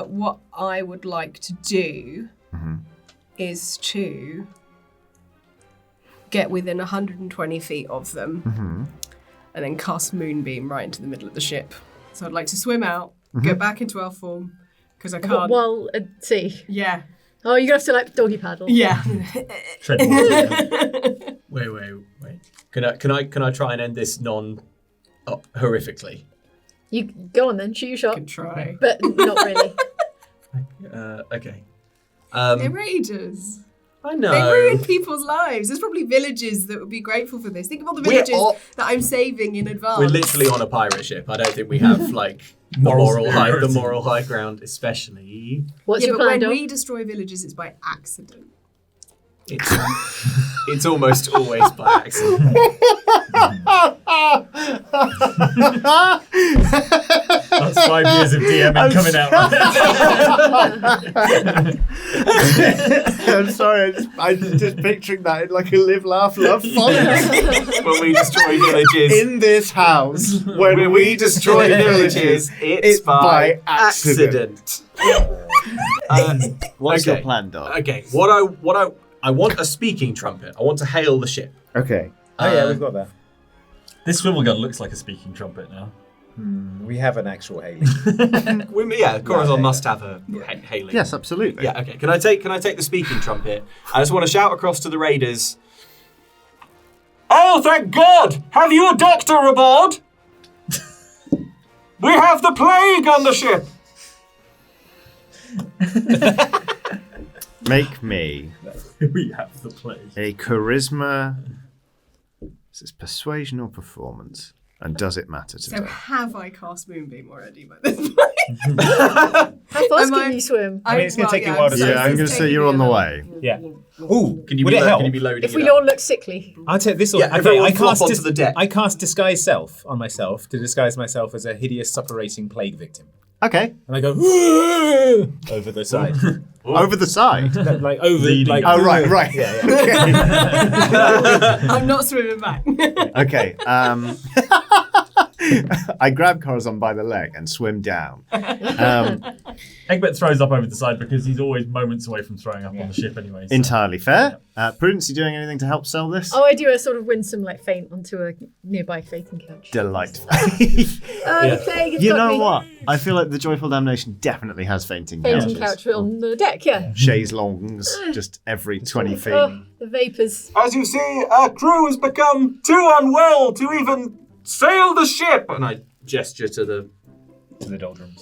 what I would like to do is to get within 120 feet of them and then cast Moonbeam right into the middle of the ship. So I'd like to swim out, go back into elf form, because I can't. While at sea. Yeah. Oh, you're going to have to doggy paddle. Yeah. Tread water. Wait. Can I try and end this horrifically? You go on then, shoot your shot. Can try. But not really. Okay. They're raiders. I know. They ruin people's lives. There's probably villages that would be grateful for this. Think of all the villages that I'm saving in advance. We're literally on a pirate ship. I don't think we have like the moral high ground, especially. What's your but plan, when Dom? we destroy villages, it's by accident. It's almost always by accident. That's 5 years of DMing coming out right I'm sorry, I'm just picturing that in like a live, laugh, love font. When we destroy villages. In this house, when we destroy villages, it's by accident. What's your plan, Doc? Okay, I want a speaking trumpet. I want to hail the ship. Okay. Oh, yeah, we've got that. This swivel gun looks like a speaking trumpet now. We have an actual hailing. Corazon must have a hailing. Yes, absolutely. Yeah. Okay. Can I take the speaking trumpet? I just want to shout across to the raiders. Oh, thank God! Have you a doctor aboard? We have the plague on the ship. Make me We have the plague. a charisma. Is this persuasion or performance? And does it matter So today? have I cast Moonbeam already by this point? How fast Am can I- you swim? I mean, it's going to take you a while to Yeah, I'm going to say you're on the way. Yeah. Ooh, Can you would be it help? loading If it we up? all look sickly. I'll tell you this. Yeah, everyone flop onto dis- the deck. I cast disguise self on myself to disguise myself as a hideous suppurating plague victim, Okay. and I go "Whoa!" over the side, Over the side. like over. Leading Like, Oh, right. Yeah. I'm not swimming back. Okay. I grab Corazon by the leg and swim down. Egbert throws up over the side because he's always moments away from throwing up on the ship anyway. So. Entirely fair. Prudence, you doing anything to help sell this? Oh, I do a sort of winsome like feint onto a nearby fainting couch. Delightful. The plague has You got know me. what? I feel like the Joyful Damnation definitely has fainting Fainting couches. couch on the deck, yeah. Chaise longues, just every 20 feet. Oh, the vapours. As you see, our crew has become too unwell to even sail the ship. And I gesture to the doldrums.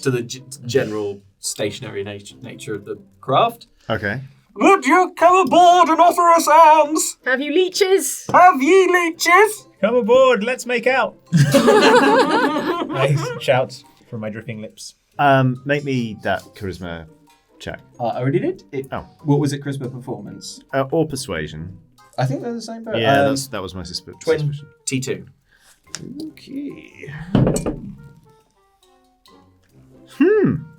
general stationary nature of the craft. Okay. Would you come aboard and offer us arms? Have you leeches? Have ye leeches? Come aboard, let's make out. I shout from my dripping lips. Make me that charisma check. I already did. What was it, charisma performance? Or persuasion. I think they're the same boat. Yeah, that was my suspicion. 22. Okay.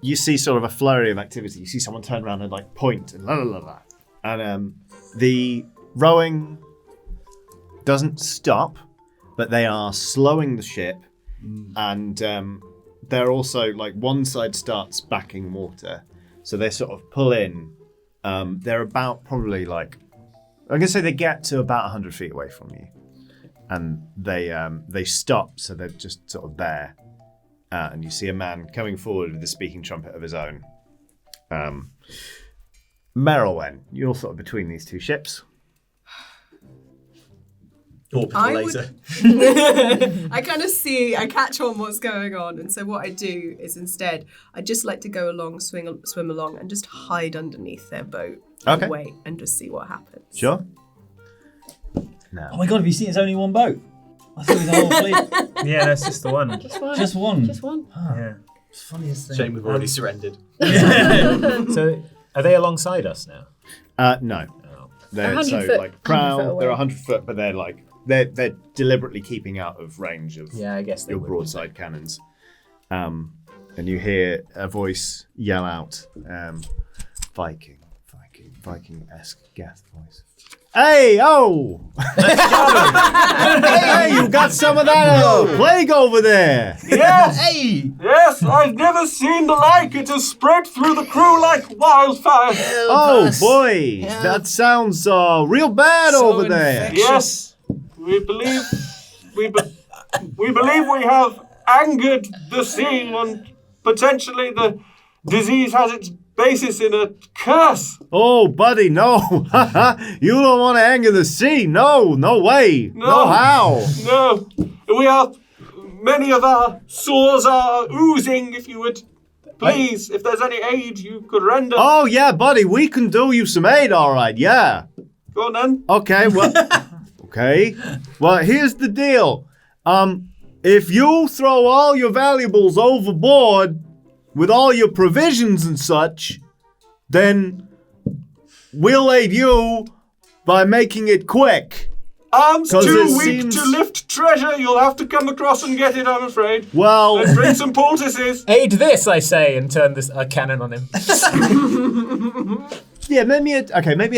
You see sort of a flurry of activity. You see someone turn around and like point and la la la la. And the rowing doesn't stop, but they are slowing the ship, and they're also like one side starts backing water, so they sort of pull in. They're about probably like, I'm gonna say they get to about 100 feet away from you, and they stop, so they're just sort of there. And you see a man coming forward with a speaking trumpet of his own. Merylwen, you're sort of between these two ships. Orbital laser. I kind of I catch on what's going on, and so what I do is instead, I just like to go along, swim along, and just hide underneath their boat and wait and just see what happens. Sure. No. Oh my god, have you seen it's only one boat? I thought it was a whole fleet. Yeah, that's just the one. Just one. Just one. Just one. Yeah. It's the funniest thing. Shame we've already surrendered. So, are they alongside us now? No. Oh. They're 100 so foot, like 100 prow. foot away. They're 100 foot, but they're like they're deliberately keeping out of range of Yeah, I guess they your would. broadside cannons. And you hear a voice yell out, Viking-esque Gath voice. Hey, oh! Hey, you got some of that plague over there. Yes! Hey! Yes, I've never seen the like. It has spread through the crew like wildfire. Oh boy, that sounds real bad over there. Yes, we believe we believe we have angered the sea, and potentially the disease has its basis in a curse. Oh, buddy, no. You don't want to anger the sea. No way. No how. No, many of our sores are oozing. If you would please, if there's any aid you could render. Oh, yeah, buddy, we can do you some aid, all right, yeah. Go on then. Okay, well, Well, here's the deal. If you throw all your valuables overboard with all your provisions and such, then we'll aid you by making it quick. Arms 'Cause too it weak seems- to lift treasure. You'll have to come across and get it, I'm afraid. Well, Let's bring some poultices. Aid this, I say, and turn this cannon on him. yeah, maybe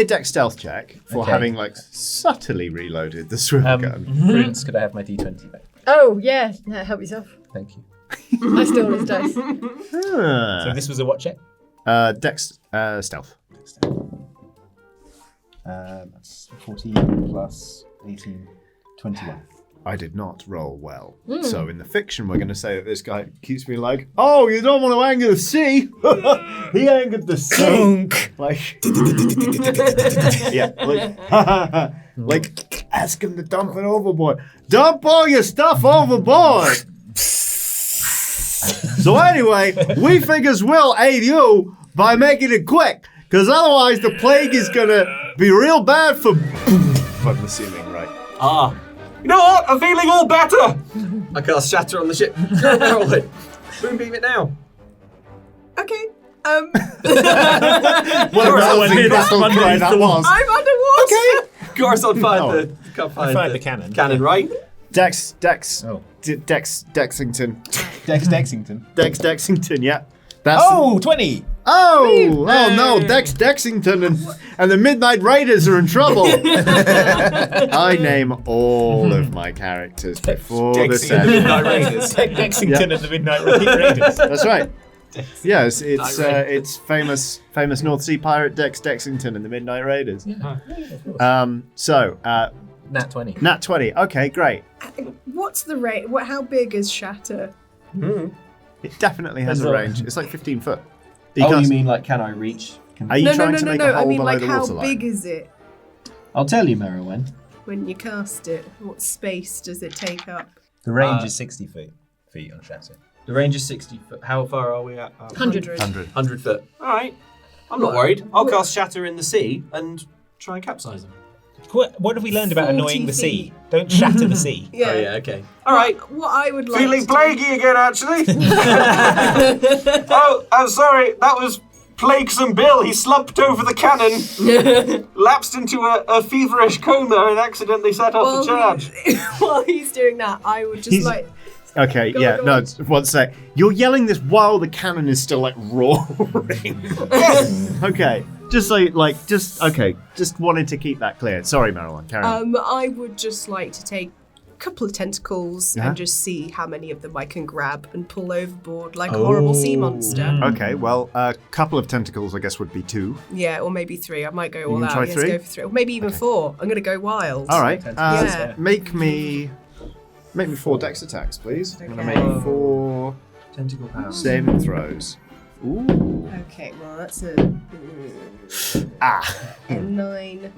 a deck stealth check for Okay. having like subtly reloaded the swivel gun. Prudence, could I have my D20 back? Oh, yeah. No, help yourself. Thank you. I stole his dice. So this was a what check? Dex stealth. That's 14 plus 18, 21. I did not roll well. So in the fiction, we're going to say that this guy keeps being like, "Oh, you don't want to anger the sea." He angered the sea. Like, yeah, like ask him to dump it overboard. Dump all your stuff overboard. So anyway, we figures we'll aid you by making it quick, because otherwise the plague is going to be real bad for. I'm assuming, right? You know what? I'm feeling all better. I cast Shatter on the ship. Merylwen, moonbeam it now. Okay. What a rousing battle cry that was. I'm underwater. Corazon fired Oh. the the cannon. Cannon, right? Dex. Oh. Dexington. Dexington. Dexington, yeah. That's Oh, 20! Oh no, Dexington and the Midnight Raiders are in trouble. I name all of my characters before the Dexing and the session. Midnight Raiders. Dexington and the Midnight Raiders. That's right. Yeah, it's famous North Sea pirate Dexington and the Midnight Raiders. So Nat 20. Nat 20. Okay, great. What's the rate? How big is Shatter? It definitely has a range. It's like 15 foot. Oh, you mean like can I reach? Are you trying to make a hole I mean, below like, the how waterline? big is it I'll tell you, Merylwen. when you cast it? What space does it take up? The range is 60 feet on Shatter. The range is 60 foot. How far are we at? 100. 100 foot. All right. I'm not worried. I'll cast Shatter in the sea and try and capsize them. What have we learned about 40 annoying the sea? feet. Don't shatter the sea. Yeah. Oh, yeah, okay. All right. What I would like Feeling to plaguey again, actually. Oh, I'm sorry. That was Plaguesome Bill. He slumped over the cannon, lapsed into a feverish coma, and accidentally set off the charge. While he's doing that, I would just Okay, Go, yeah, go no, on. it's- one sec. You're yelling this while the cannon is still like roaring. Okay, just wanted to keep that clear. Sorry, Marilyn, carry on. I would just like to take a couple of tentacles Yeah. and just see how many of them I can grab and pull overboard like a horrible sea monster. Okay, well, a couple of tentacles, I guess, would be 2. Yeah, or maybe 3. I might go all can out. try Yes, 3? go for 3. Or maybe even 4. I'm going to go wild. All right, Yeah. make me 4 dex attacks, please. I'm gonna Okay. make 4 Tentacle power. saving throws. Ooh. Okay, well, that's a Ah. 9,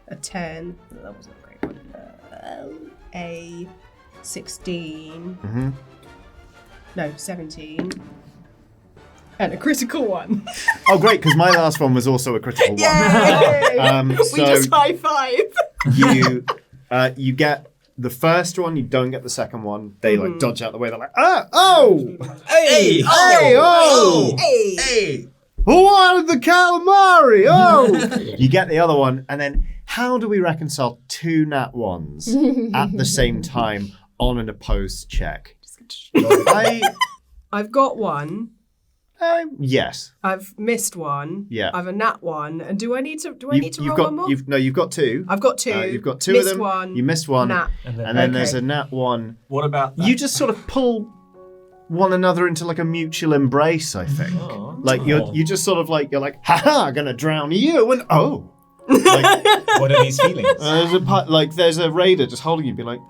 a 10. That wasn't a great one. A 16. Mhm. No, 17. And a critical one. Oh, great, because my last one was also a critical one. Yay! We So just high five. you get the first one, you don't get the second one. They like dodge out the way. They're like, oh, Hey! Hey! what the calamari? Oh, you get the other one, and then how do we reconcile 2 nat ones at the same time on an opposed check? I've got one. Yes. I've missed one. Yeah. I've a nat one. And do I need to roll got, one more? You've got 2. I've got 2. You've got 2 missed of them. One. You missed one. Nat. And then there's Okay. a nat 1. What about that? You just sort of pull one another into like a mutual embrace, I think. Like you just sort of like you're like, haha, gonna drown you, and like, What are these feelings? there's a raider just holding you, be like,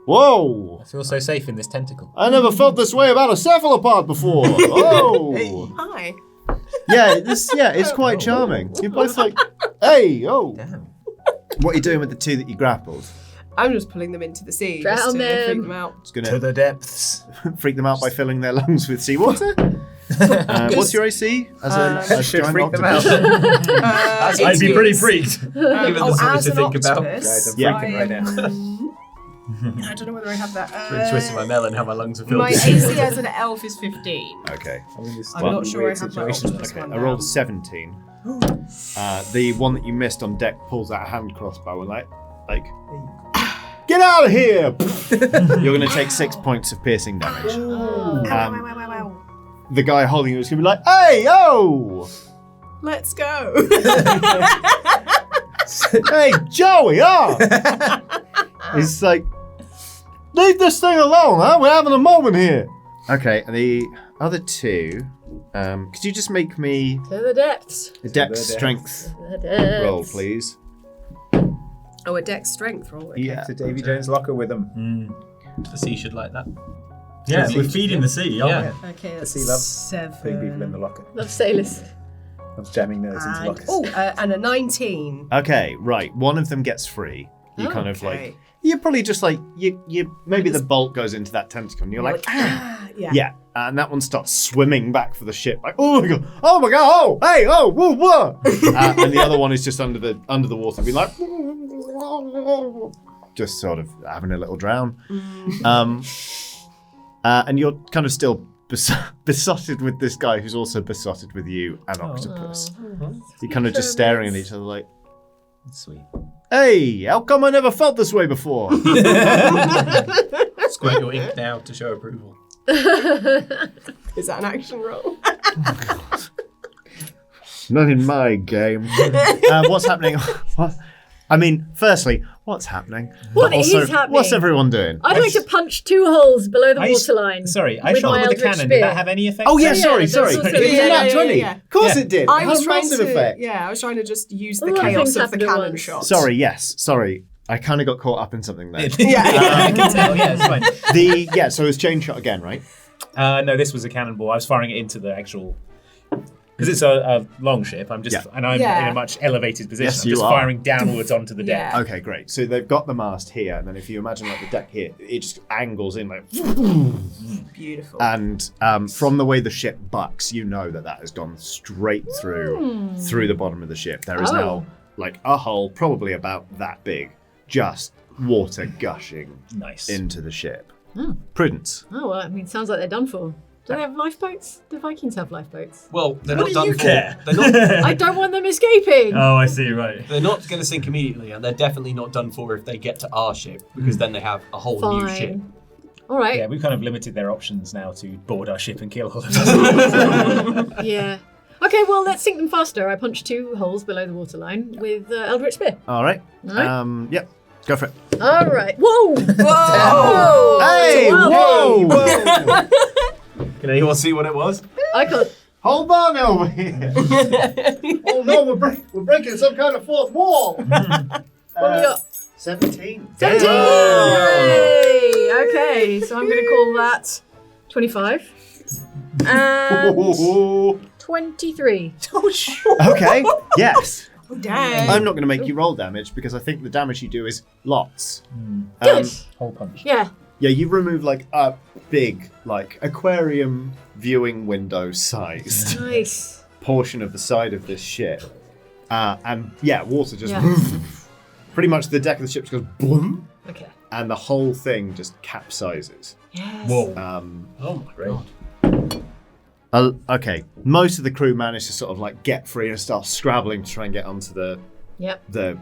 whoa, I feel so safe in this tentacle. I never felt this way about a cephalopod before. Oh, Hi. it's quite charming. You're both like, hey, oh. Damn. What are you doing with the 2 that you grappled? I'm just pulling them into the sea. Drown just to them. freak them out. It's To gonna the depths. freak them out by filling their lungs with seawater. What's your AC? As should giant freak them octopus? out. I'd be pretty freaked. Given the something as to an think about. octopus, Guys, I'm freaking right I don't know whether I have that. Twisting my melon, how my lungs are filled. My AC as an elf is 15. Okay. I'm not sure I have my octopus Okay, one I rolled now. 17. The one that you missed on deck pulls out a hand crossbow and like, get out of here! You're going to take 6 points of piercing damage. The guy holding you is going to be like, hey, yo! Let's go. Hey, Joey, He's like, leave this thing alone, huh? We're having a moment here. Okay, and the other 2, could you just make me To the depths. a dex strength To the depths. roll, please? Oh, a dex strength roll. Okay. Yeah. To Davy Jones' locker with them. The sea should like that. Yeah, we're feeding the sea, aren't Yeah. we? Okay, that's sea love 7. Putting people in the locker. Love sailors. Loves jamming nerds into And, lockers. and a 19. Okay, right. One of them gets free. You kind of Okay. like, you're probably just like, you maybe the bolt goes into that tentacle and you're like, Yeah. yeah. And that one starts swimming back for the ship, like, oh my god, oh, hey, oh, whoa, whoa. And the other one is just under the water, being like, just sort of having a little drown. And you're kind of still besotted with this guy who's also besotted with you and Octopus. You're kind of just staring at each other like, Sweet. hey, how come I never felt this way before? Squirt your ink now to show approval. Is that an action roll? Not in my game. What's happening? What? I mean, firstly, what's happening? What But is also, happening? what's everyone doing? I'd like to punch 2 holes below the I s- waterline. Sorry, I with shot my with the eldritch cannon. spear. Did that have any effect? Oh yeah, Yeah, sorry. that's It also- was yeah, a nat yeah, 20. yeah. Of course Yeah. it did. I It was had a trying massive to. effect. Yeah, I was trying to just use the A lot of chaos things of the happen at cannon once. shot. Sorry. I kind of got caught up in something there. Yeah. I can tell. Yeah, it's fine. So it's chain shot again, right? No, this was a cannonball. I was firing it into the actual. Because it's a long ship, I'm just Yeah. and I'm Yeah. in a much elevated position. Yes, I'm you just are. firing downwards onto the deck. Yeah. Okay, great. So they've got the mast here, and then if you imagine like the deck here, it just angles in like, Beautiful. and from the way the ship bucks, you know that has gone straight through the bottom of the ship. There is now like a hole, probably about that big, just water gushing Nice. into the ship. Prudence. Oh, well, I mean, sounds like they're done for. Do they have lifeboats? Do Vikings have lifeboats? Well, they're What not do done you for. care? They're not. I don't want them escaping. Oh, I see, right. They're not going to sink immediately, and they're definitely not done for if they get to our ship, because then they have a whole new ship. Fine. All right. Yeah, we've kind of limited their options now to board our ship and kill all of them. Yeah. Okay, well, let's sink them faster. I punch 2 holes below the waterline with Eldritch Spear. All right. All right. Yep. Go for it. All right. Whoa! Whoa! Hey! Whoa! Whoa! Can anyone see what it was? I can't. Hold on over here. Oh no, we're breaking some kind of fourth wall. What have you got? 17. 17! Damn. Yay! Okay, so I'm going to call that 25. And 23. Okay. Yes. Dang. I'm not going to make you roll damage because I think the damage you do is lots. Good. Hole punch. Yeah. Yeah, you remove like a big, like aquarium viewing window sized Nice. portion of the side of this ship, and yeah, water just Yeah. pretty much the deck of the ship just goes boom, Okay. and the whole thing just capsizes. Yes. Whoa. Oh my god. Okay, most of the crew manage to sort of like get free and start scrabbling to try and get onto Yep. the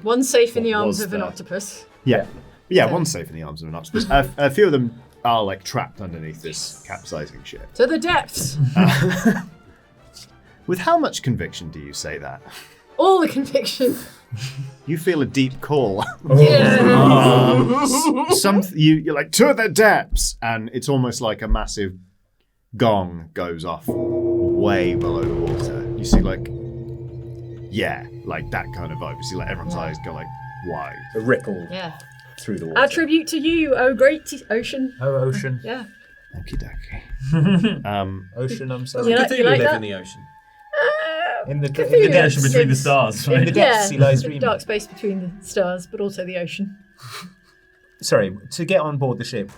One's safe in the What arms was of an that? octopus. yeah. So- One's safe in the arms of an octopus. A few of them are like trapped underneath this capsizing ship. To the depths. With how much conviction do you say that? All the conviction. You feel a deep call. Yeah. You're like, to the depths, and it's almost like a massive gong goes off way below the water. You see like, yeah, like that kind of vibe. You see like everyone's eyes go like wide. A ripple Yeah. through the water. Our tribute to you, oh great ocean. Oh, ocean. Yeah. Okie dokie. Ocean, I'm sorry. You like live that? in the ocean. In the Cthulhu depths Connection between the lives- stars, In right? the depths, he lies dreaming. dark space between the stars, but also the ocean. Sorry, to get on board the ship,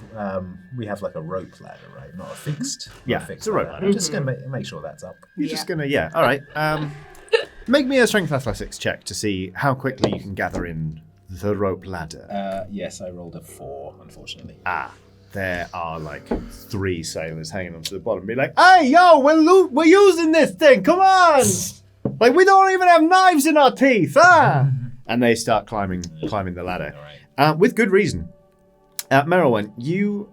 we have like a rope ladder, right? Not a fixed. Yeah, not a fixed it's a rope ladder. I'm just going to make sure that's up. You're just gonna, yeah, all right. Make me a strength athletics check to see how quickly you can gather in the rope ladder. Yes, I rolled a 4, unfortunately. There are like 3 sailors hanging onto the bottom, be like, "Hey, yo, we're using this thing. Come on! Like we don't even have knives in our teeth, ah!" And they start climbing the ladder, with good reason. Merylwen, you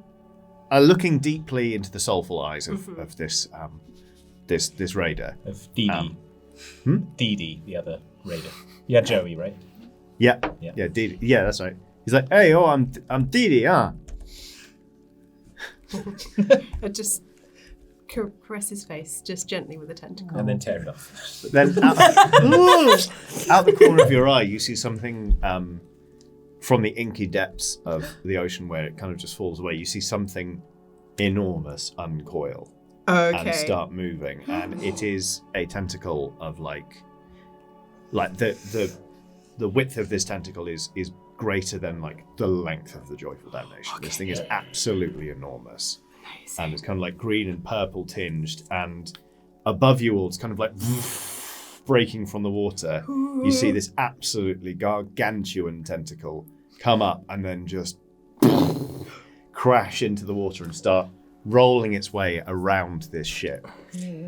are looking deeply into the soulful eyes of this this raider. Of DD. Hmm? DD, the other raider. Yeah, Joey, right? Yeah, Yeah. Didi. Yeah, that's right. He's like, "Hey, oh, I'm Didi, ah." I just caress his face, just gently with a tentacle. And then tear it off. Then out the corner of your eye, you see something from the inky depths of the ocean where it kind of just falls away. You see something enormous uncoil Okay. and start moving, and it is a tentacle of like the width of this tentacle is greater than like the length of the Joyful Damnation. This thing is absolutely enormous. And it's kind of like green and purple tinged, and above you all it's kind of like breaking from the water. You see this absolutely gargantuan tentacle come up and then just crash into the water and start rolling its way around this ship.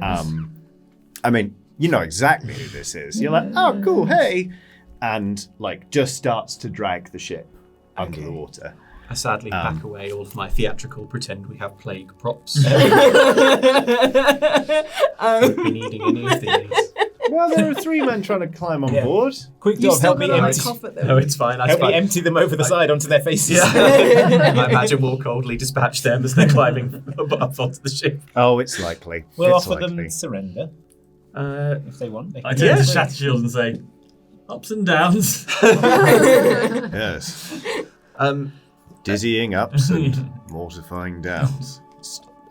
I mean, you know exactly who this is. You're like, "Oh, cool, hey," and like just starts to drag the ship under the water. I sadly pack away all of my theatrical pretend we have plague props. Won't be needing any of these. Well, there are 3 men trying to climb on board. Quick You dog, still help me gotta like empty. cough at them. No, it's fine. I Help me spike- empty them over the side onto their faces. Yeah. I imagine we'll coldly dispatch them as they're climbing up onto the ship. Oh, it's likely. We'll It's offer likely. them surrender if they want. They I can turn to Yeah. Shattershield and say, ups and downs. Yes. Dizzying ups and mortifying downs.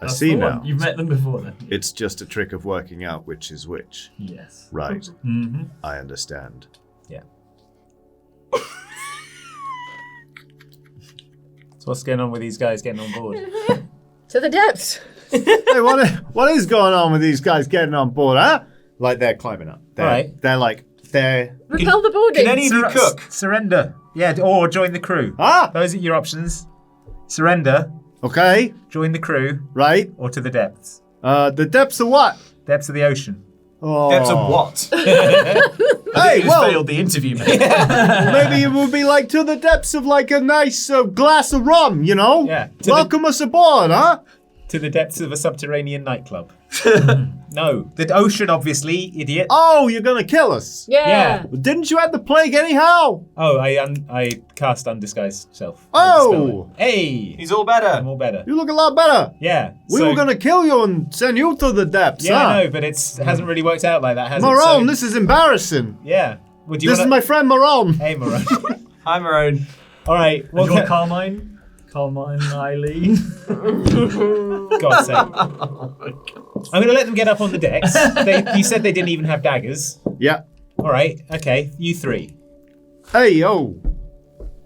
I That's see the now. one. You've met them before then. It's just a trick of working out which is which. Yes. Right. Mm-hmm. I understand. Yeah. So what's going on with these guys getting on board? To the depths. Hey, what is going on with these guys getting on board, huh? Like they're climbing up. They're, Alright. They're like, they're... Repel the boarding. Can any of you cook? Surrender. Yeah, or join the crew. Ah! Those are your options. Surrender, Okay, join the crew, right. or to the depths. The depths of what? Depths of the ocean. Oh. Depths of what? Hey, You well, failed the interview, mate. maybe it would be like to the depths of like a nice glass of rum, you know? Yeah. Welcome us aboard, huh? To the depths of a subterranean nightclub. No. The ocean, obviously, idiot. Oh, you're gonna kill us. Yeah. Didn't you have the plague anyhow? Oh, I cast Undisguised Self. Oh. Hey! He's all better. I'm all better. You look a lot better. Yeah. We were gonna kill you and send you to the depths, Yeah, huh? I know, but it hasn't really worked out like that, has it? Marone, So- this is embarrassing. Yeah. Would you This is my friend Marone. Hey, Marone. I'm Marone. All right. Well, Well, Carmine? Carmine Eileen? God's sake. I'm going to let them get up on the decks. You said they didn't even have daggers. Yeah. All right. Okay. You three. Hey, yo.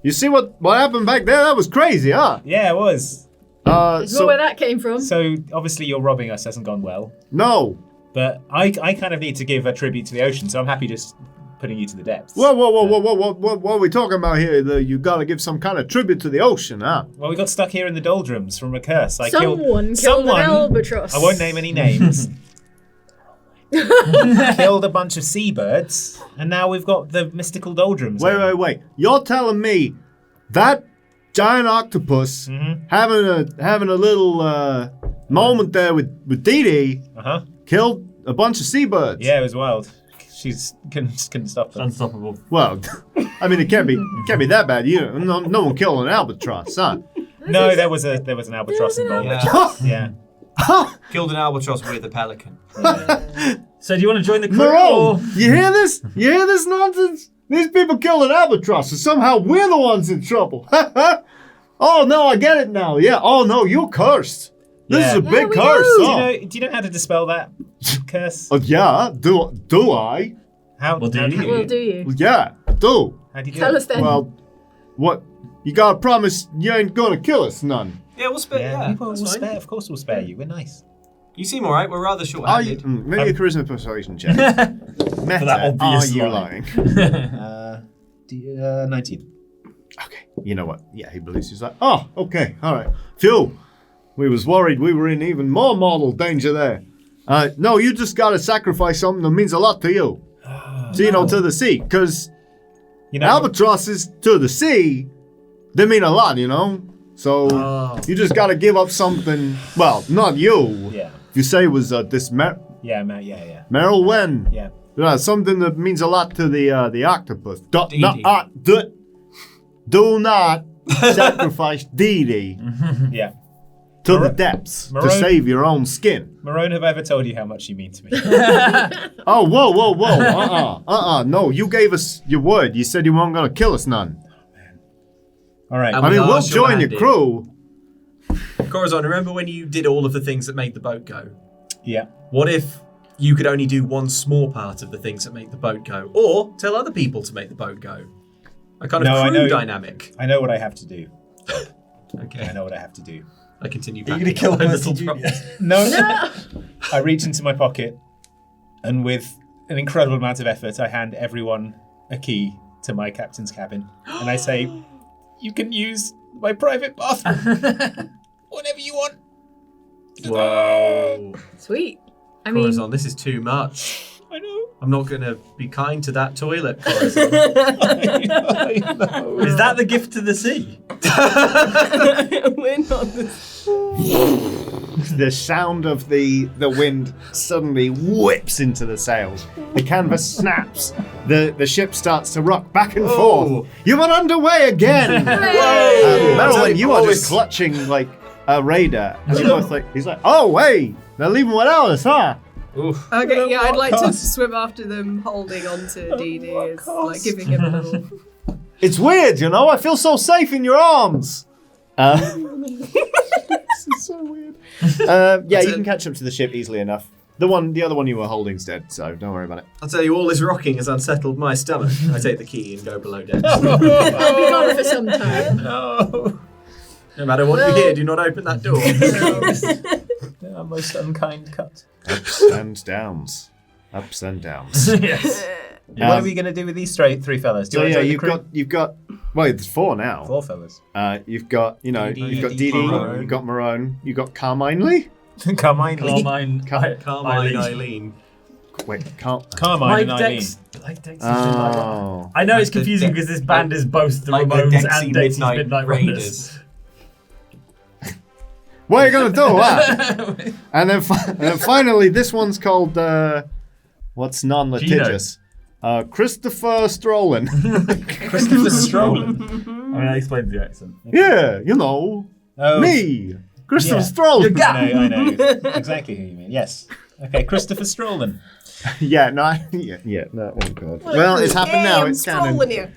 You see what happened back there? That was crazy, huh? Yeah, it was. It's not where that came from. So obviously your robbing us hasn't gone well, No. but I kind of need to give a tribute to the ocean, so I'm happy just putting you to the depths. Whoa, what are we talking about here? You gotta give some kind of tribute to the ocean, huh? Well, we got stuck here in the doldrums from a curse. Someone killed an albatross. I won't name any names. Killed a bunch of seabirds, and now we've got the mystical doldrums. Wait. You're telling me that giant octopus Mm-hmm. having a little moment there with Dee Dee Uh-huh. killed a bunch of seabirds? Yeah, it was wild. She's couldn't stop them. Unstoppable. Well, I mean, it can't be that bad. No one killed an albatross, huh? No, there was an albatross involved. Yeah. Yeah. Killed an albatross with a pelican. So do you want to join the crew? Marone, you hear this? You hear this nonsense? These people killed an albatross, and somehow we're the ones in trouble. Oh no, I get it now. Yeah. Oh no, you're cursed. This is a Yeah, big we curse. do. Oh. Do you know how to dispel that curse? Yeah. Do I? How Well, do how you? Well, do you? Well, yeah. I do. How do you do Tell it? us then. Well, what? You gotta promise you ain't gonna kill us, none. Yeah, we'll spare. Yeah, we'll that's fine. spare. Of course, we'll spare you. We're nice. You seem alright. We're rather Are you, short-handed. maybe a charisma persuasion check. Meta, that obvious are you line. lying? 19. Okay. You know what? Yeah, he believes he's like, oh, okay, all right. Phew. We was worried we were in even more mortal danger there. No, you just gotta sacrifice something that means a lot to you. So, to the sea. Because You know, albatrosses to the sea, they mean a lot, So, you just gotta give up something. Well, not you. Yeah. You say it was this Yeah, Matt. Yeah. Meryl Wen. Yeah. Something that means a lot to the octopus. Dee-Dee. Do not sacrifice Dee Dee Yeah. to the depths to Marone- save your own skin. Marone, have I ever told you how much you mean to me? Oh, whoa. No, you gave us your word. You said you weren't going to kill us none. All right. And I mean, we we'll are join your short-handed. crew. Corazon, remember when you did all of the things that made the boat go? Yeah. What if you could only do one small part of the things that make the boat go, or tell other people to make the boat go? A kind of No, I crew know- dynamic. I know what I have to do. Okay. I know what I have to do. I continue. Are you going to kill Percy Jr.? No. I reach into my pocket, and with an incredible amount of effort, I hand everyone a key to my captain's cabin, and I say, "You can use my private bathroom whenever you want." Whoa. Sweet. I mean, Corazon, this is too much. I know. I'm not going to be kind to that toilet, Corazon. I know. Is that the gift to the sea? We're not the The sound of the wind suddenly whips into the sails. The canvas snaps. The ship starts to rock back and forth. You are underway again. Marilyn, you are just clutching like a raider. And you're both like, he's like, oh, hey, they're leaving without us, huh? Oof. Okay, yeah, I'd like to swim after them, holding on to Dee Dee, like giving him a little. It's weird, I feel so safe in your arms. This is so weird. Yeah, you can catch up to the ship easily enough. The other one you were holding's dead, so don't worry about it. I'll tell you, all this rocking has unsettled my stomach. I take the key and go below decks. I'll be gone for some time. No. No matter what you hear, do not open that door. A most unkind cut. Ups and downs. Ups and downs. Yes. What are we going to do with these three fellas? Do So you want to yeah, join the crew? you've got well, there's 4 now. 4 fellas. You've got Dee Dee, you've got Dee Dee, Marone. you've got Marone, you've got Carmine Lee. Carmine. Carmine. Carmine Eileen. Wait, can't. Carmine and Like Eileen. Dex. Like Dex. Like Oh. I know it's Like the confusing De- because this band is both the like the Ramones Dexy and Dexy's Midnight Midnight Raiders. Raiders. What are you gonna do? What? and then finally, this one's called what's non-litigious? Christopher Strollin. Christopher Strollin. I mean, that explains the accent. Yeah, you know, Oh, me, Christopher yeah. Strollin. I know exactly who you mean. Yes. Okay, Christopher Strollin. Yeah, no, no. Oh god. Well, it's happened now. It's canon. Scrolling here.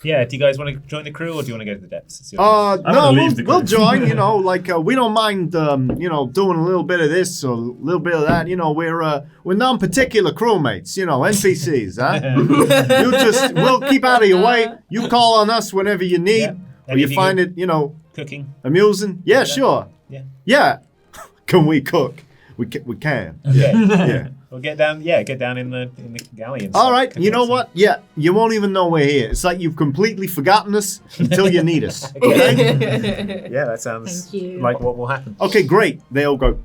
Yeah. Do you guys want to join the crew or do you want to go to the depths? It's your No, gonna leave the we'll group. join. You know, like we don't mind. You know, doing a little bit of this or a little bit of that. You know, we're non-particular crewmates. You know, NPCs. Huh? We'll keep out of your way. You call on us whenever you need, Yeah. or And you if you find get- it, you know, cooking. amusing. Yeah, sure. Yeah. Yeah. Can we cook? We can. Okay. Yeah. We'll get down. Yeah, get down in the galley and All stuff. right. You know what? Yeah. You won't even know we're here. It's like you've completely forgotten us until you need us. Okay? Yeah, that sounds Thank you. like what will happen. Okay, great. They all go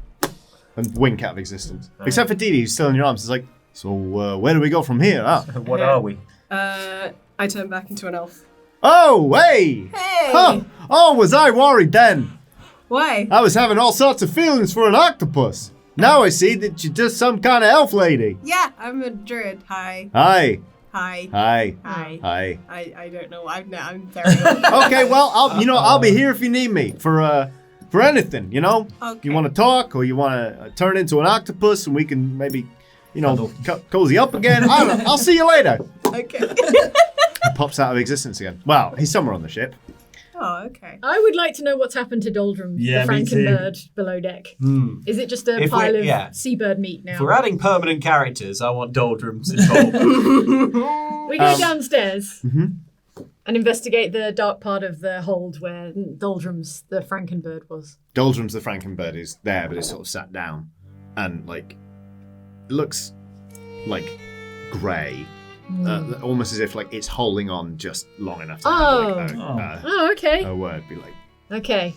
and wink out of existence. Except for Didi, who's still in your arms. It's like, so where do we go from here? Ah. What are we? I turn back into an elf. Oh, hey! Hey! Huh. Oh, was I worried then? Why? I was having all sorts of feelings for an octopus. Now I see that you're just some kind of elf lady. Yeah, I'm a druid. Hi. Hi. Hi. Hi. Hi. Hi. I don't know. I'm very old. Okay, well, I'll be here if you need me for anything, you know? Okay. You want to talk or you want to turn into an octopus and we can maybe, you know, cozy up again? I don't know. I'll see you later. Okay. He pops out of existence again. Wow, he's somewhere on the ship. Oh, okay. I would like to know what's happened to Doldrum, Yeah, the me too. Frankenbird below deck. Is it just a If pile we're- of yeah. seabird meat now? If we're adding permanent characters, I want doldrums involved. We go downstairs Mhm. and investigate the dark part of the hold where Doldrums, the Frankenbird, was. Doldrums the Frankenbird is there, but it's sort of sat down and, like, it looks like grey. Almost as if, like, it's holding on just long enough to have, like, Oh, okay. a word be like, Okay.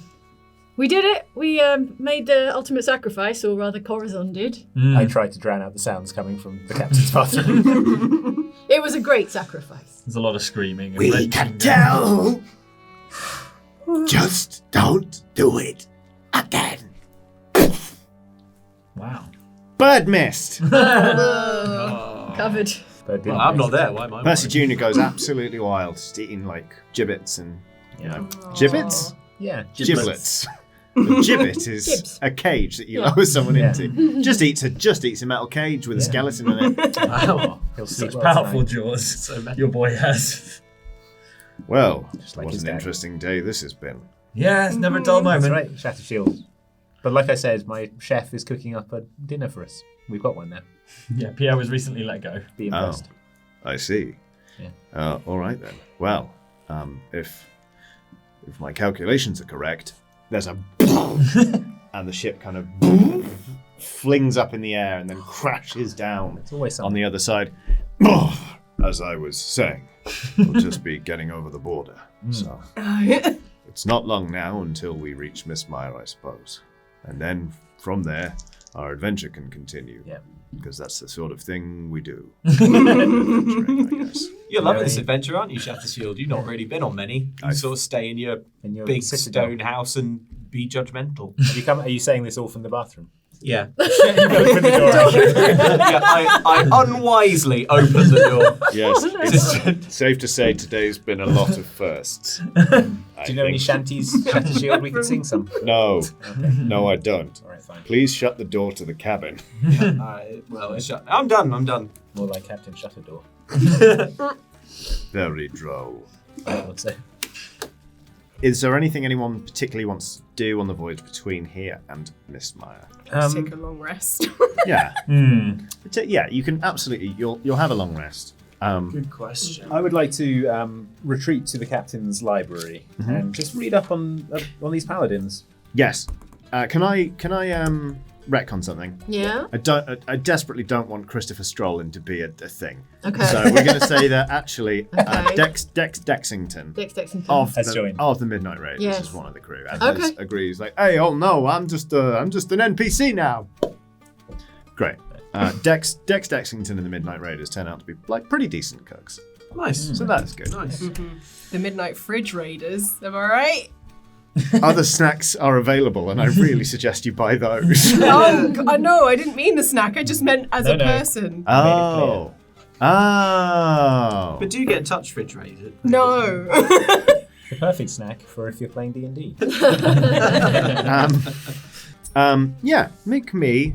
We did it. We made the ultimate sacrifice, or rather Corazon did. I tried to drown out the sounds coming from the captain's bathroom. It was a great sacrifice. There's a lot of screaming. And we wrenching can and- tell. Just don't do it again. Wow. Bird mist. Covered. Well, I'm not there. Why am I? Percy worried? Jr. goes absolutely wild, just eating like gibbets and gibbets, Yeah. giblets. A gibbet is Gibs. a cage that you lower someone into. Just eats a metal cage with a skeleton in it. Wow. He'll sleep Such well powerful tonight. jaws your boy has. Well, Just like what his an dad. interesting day this has been. Yeah, it's never a dull moment. That's right, Shattered Shield. But like I said, my chef is cooking up a dinner for us. We've got one now. Yeah, Pierre was recently let go. Be impressed. I see. Yeah. All right then. Well, if my calculations are correct, there's a and the ship kind of flings up in the air and then crashes down It's always on something. the other side. As I was saying, we'll just be getting over the border. So it's not long now until we reach Mistmire, I suppose. And then from there, our adventure can continue. Yeah. Because that's the sort of thing we do. Adventuring, I guess. You're loving this adventure, aren't you, Shattershield? You've not really been on many. You sort of stay in your In your big citadel. stone house and be judgmental. Are you saying this all from the bathroom? Yeah. Open the door out. Yeah, I unwisely opened the door. Yes. Safe to say today's been a lot of firsts. Do you know any shanties, Shattered Shield? We could sing some. No. No, I don't. All right, fine. Please shut the door to the cabin. Well, it's shut. I'm done. More like Captain Shutterdore. Very droll. I would say. Is there anything anyone particularly wants to do on the voyage between here and Mistmire? Take a long rest. Yeah. Hmm. Yeah, you can absolutely. You'll have a long rest. Good question. I would like to retreat to the captain's library and just read up on these paladins. Yes. Can I retcon something? Yeah. I desperately don't want Christopher Strollin to be a thing. Okay. So we're going to say that actually Okay. Dexington Dexington. of Has joined. the Midnight Raiders Yes. is one of the crew, and Okay. agrees like, hey, oh no, I'm just an NPC now. Great. Dex Dexington and the Midnight Raiders turn out to be like pretty decent cooks. Nice. So that's good. Nice. The Midnight Fridge Raiders, am I right? Other snacks are available, and I really suggest you buy those. I know, I didn't mean the snack, I just meant as a person. Oh. Oh. But do you get in touch, Fridge Raider? No. The perfect snack for if you're playing D&D. Yeah, make me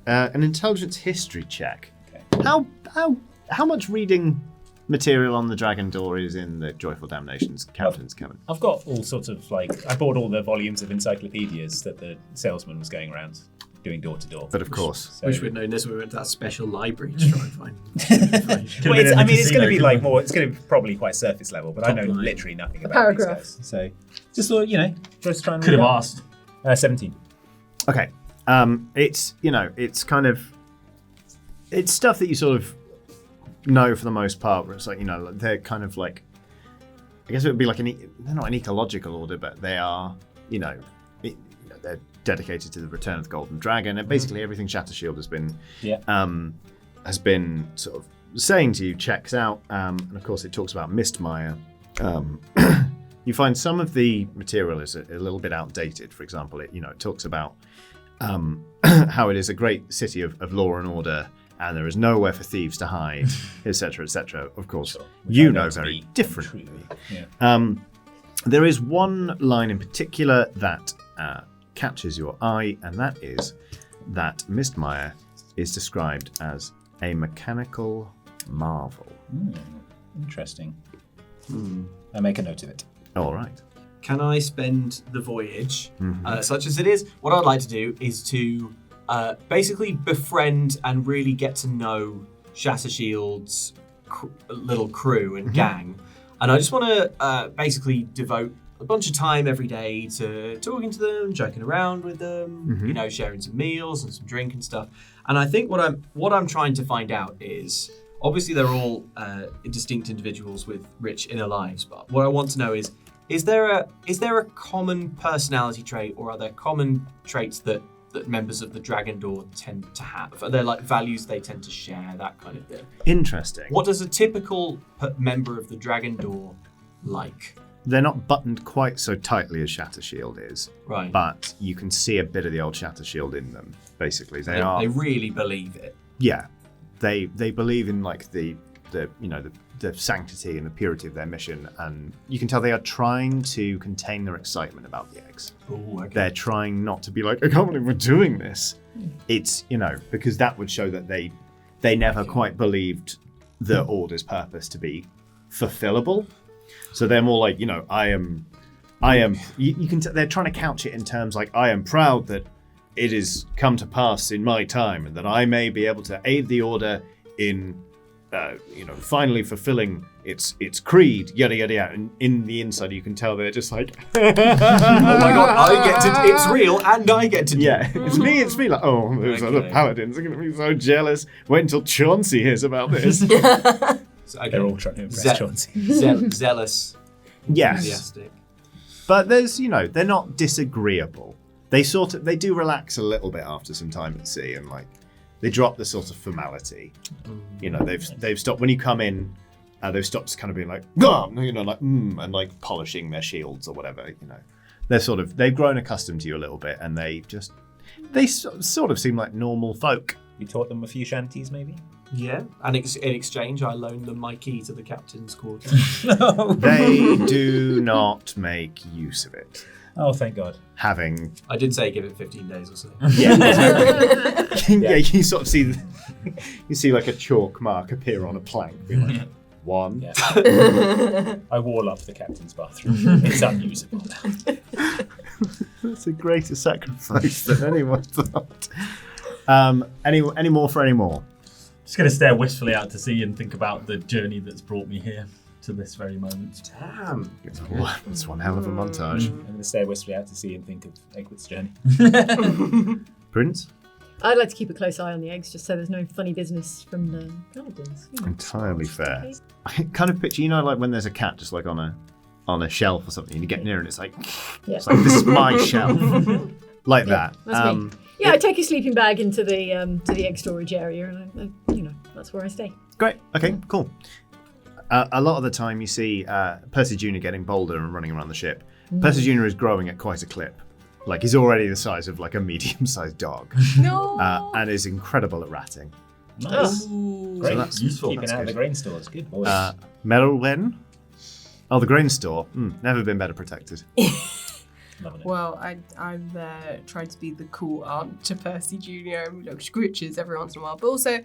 an intelligence history check. Okay. How much reading material on the Dragon Door is in the Joyful Damnation's captain's cabin? I've got all sorts of I bought all the volumes of encyclopedias that the salesman was going around doing door to door. But of course. So, Wish we'd known this when we went to that special library to try and find. well, it's going to be like more. It's going to be probably quite surface level, but I know line. literally nothing about paragraph. these guys. So just thought, just try and Could read have up. asked. 17. Okay. It's it's kind of it's stuff that you sort of know for the most part. Where it's like they're kind of like, I guess it would be like they're not an ecological order, but they are they're dedicated to the return of the Golden Dragon, and basically everything Shattershield has been sort of saying to you checks out. And of course, it talks about Mistmire. You find some of the material is a little bit outdated. For example, it talks about how it is a great city of law and order, and there is nowhere for thieves to hide, etc., etc. Of course, Sure. you know very differently. Yeah. There is one line in particular that catches your eye, and that is that Mistmire is described as a mechanical marvel. Interesting. I make a note of it. All right. Can I spend the voyage, such as it is? What I'd like to do is to basically befriend and really get to know Shattershield's little crew and gang. And I just want to basically devote a bunch of time every day to talking to them, joking around with them, sharing some meals and some drink and stuff. And I think what I'm trying to find out is, obviously they're all distinct individuals with rich inner lives, but what I want to know is there a common personality trait, or are there common traits that members of the Dragon Door tend to have? Are there like values they tend to share, that kind of thing? Interesting. What does a typical member of the Dragon Door like? They're not buttoned quite so tightly as Shattershield is, Right. but you can see a bit of the old Shattershield in them. Basically, they really believe it. Yeah, they believe in like the sanctity and the purity of their mission, and you can tell they are trying to contain their excitement about the eggs. Ooh, okay. They're trying not to be like, I can't believe we're doing this. It's because that would show that they never quite believed the Order's purpose to be fulfillable. So they're more like, I am. You can. They're trying to couch it in terms like, I am proud that it has come to pass in my time, and that I may be able to aid the Order in, finally fulfilling its creed. Yada yada yada. And in the inside, you can tell they're just like, Oh my god! I get to. It's real, and I get to. yeah, it's me. It's me. Like, oh, those other paladins are going to be so jealous. Wait until Chauncey hears about this. They're all trying to impress Chauncey. Zealous. Yes. Enthusiastic. But there's, they're not disagreeable. They do relax a little bit after some time at sea, and like they drop the sort of formality. They've stopped when you come in. They've stopped kind of being like, and like polishing their shields or whatever. They've grown accustomed to you a little bit, and they sort of seem like normal folk. You taught them a few shanties, maybe? Yeah, and in exchange, I loaned them my key to the captain's quarters. They do not make use of it. Oh, thank God. Having I did say give it 15 days or so. yeah, you sort of see like a chalk mark appear on a plank. Be like, 1. Yeah. I wall up the captain's bathroom. It's unusable now. That's a greater sacrifice than anyone thought. Any more for any more? Just going to stare wistfully out to sea and think about the journey that's brought me here to this very moment. Damn. It's one hell of a montage. I'm going to stare wistfully out to sea and think of Egbert's journey. Prudence? I'd like to keep a close eye on the eggs, just so there's no funny business from the paladins. Entirely fair. I kind of picture, like when there's a cat just like on a shelf or something, and you get near and it's like, Yeah. it's like, this is my shelf. Like that. That's me. Yeah, I take a sleeping bag into the egg storage area, and that's where I stay. Great. Okay, cool. A lot of the time you see Percy Jr. getting bolder and running around the ship. Percy Jr. is growing at quite a clip. Like, he's already the size of like a medium-sized dog. No. And is incredible at ratting. Nice. Great. that's useful. Keeping That's out of the good. grain stores. Good boy. Merylwen? Oh, the grain store. Never been better protected. Loving it. Well, I'm trying to be the cool aunt to Percy Jr. and we scritches every once in a while, but also,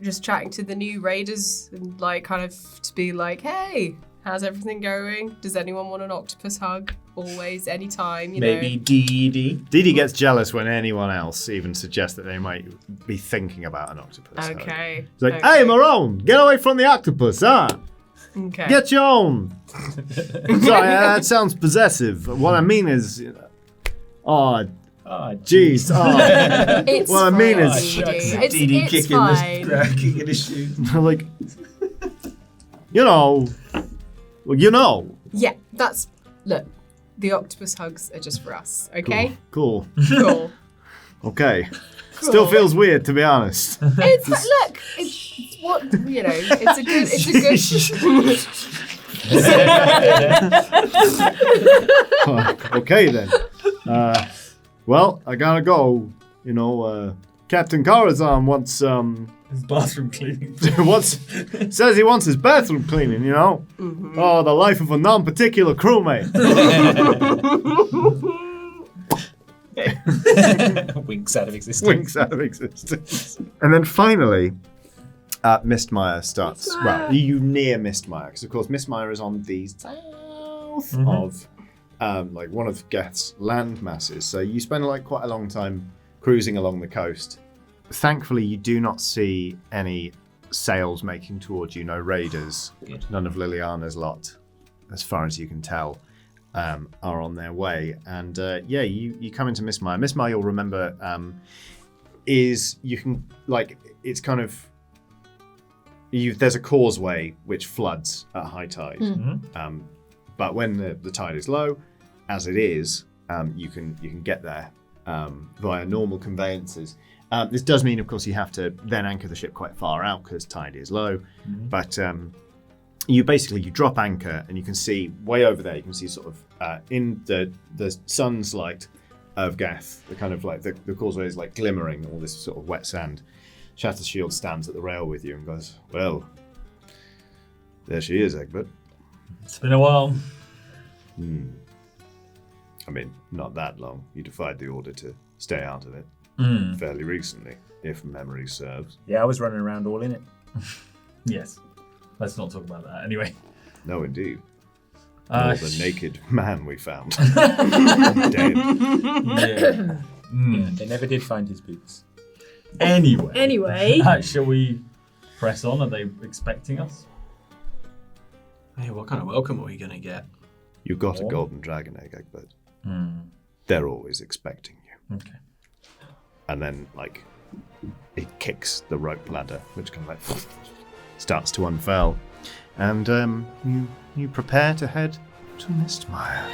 just chatting to the new raiders and like kind of to be like, hey, how's everything going? Does anyone want an octopus hug? Always, anytime, you Maybe know. D&D. Didi gets jealous when anyone else even suggests that they might be thinking about an octopus. hug. Okay. He's like, okay. hey, Maroon, get away from the octopus, huh? Okay. Get your own. Sorry, that sounds possessive. What I mean is, oh, jeez. Oh. It's What I mean fine, is- Dee Dee. It's fine. kicking his shoes. Like, Yeah, look, the octopus hugs are just for us, okay? Cool. Cool. Okay. Still feels weird, to be honest. It's look, it's what it's a good. Okay, then. Well, I gotta go. Captain Corazon wants, His bathroom cleaning. says he wants his bathroom cleaning, Mm-hmm. Oh, the life of a non-particular crewmate. Winks out of existence. Winks out of existence. And then finally, Mistmire starts. Mistmire. Well, you near Mistmire, because of course Mistmire is on the south of one of Geth's land masses. So you spend quite a long time cruising along the coast. Thankfully, you do not see any sails making towards you. No raiders. Good. None of Liliana's lot, as far as you can tell, are on their way. And you come into Mistmire. Mistmire, you'll remember, is you can it's kind of there's a causeway which floods at high tide. But when the tide is low, as it is, you can get there via normal conveyances. This does mean, of course, you have to then anchor the ship quite far out because tide is low. But you drop anchor and you can see way over there. You can see sort of in the sun's light of Geth, the kind of the causeway is glimmering, all this sort of wet sand. Shattershield stands at the rail with you and goes, "Well, there she is, Egbert." It's been a while. I mean, not that long. You defied the order to stay out of it fairly recently, if memory serves. Yeah, I was running around all in it. Yes. Let's not talk about that. Anyway. No, indeed. Nor the naked man we found. Dead. Yeah. They never did find his boots. Anyway. Shall we press on? Are they expecting us? Hey, what kind of welcome are we going to get? You got a golden dragon egg, Egbert. They're always expecting you. Okay. And then, it kicks the rope ladder, which kind of starts to unfurl. And you prepare to head to Mistmire.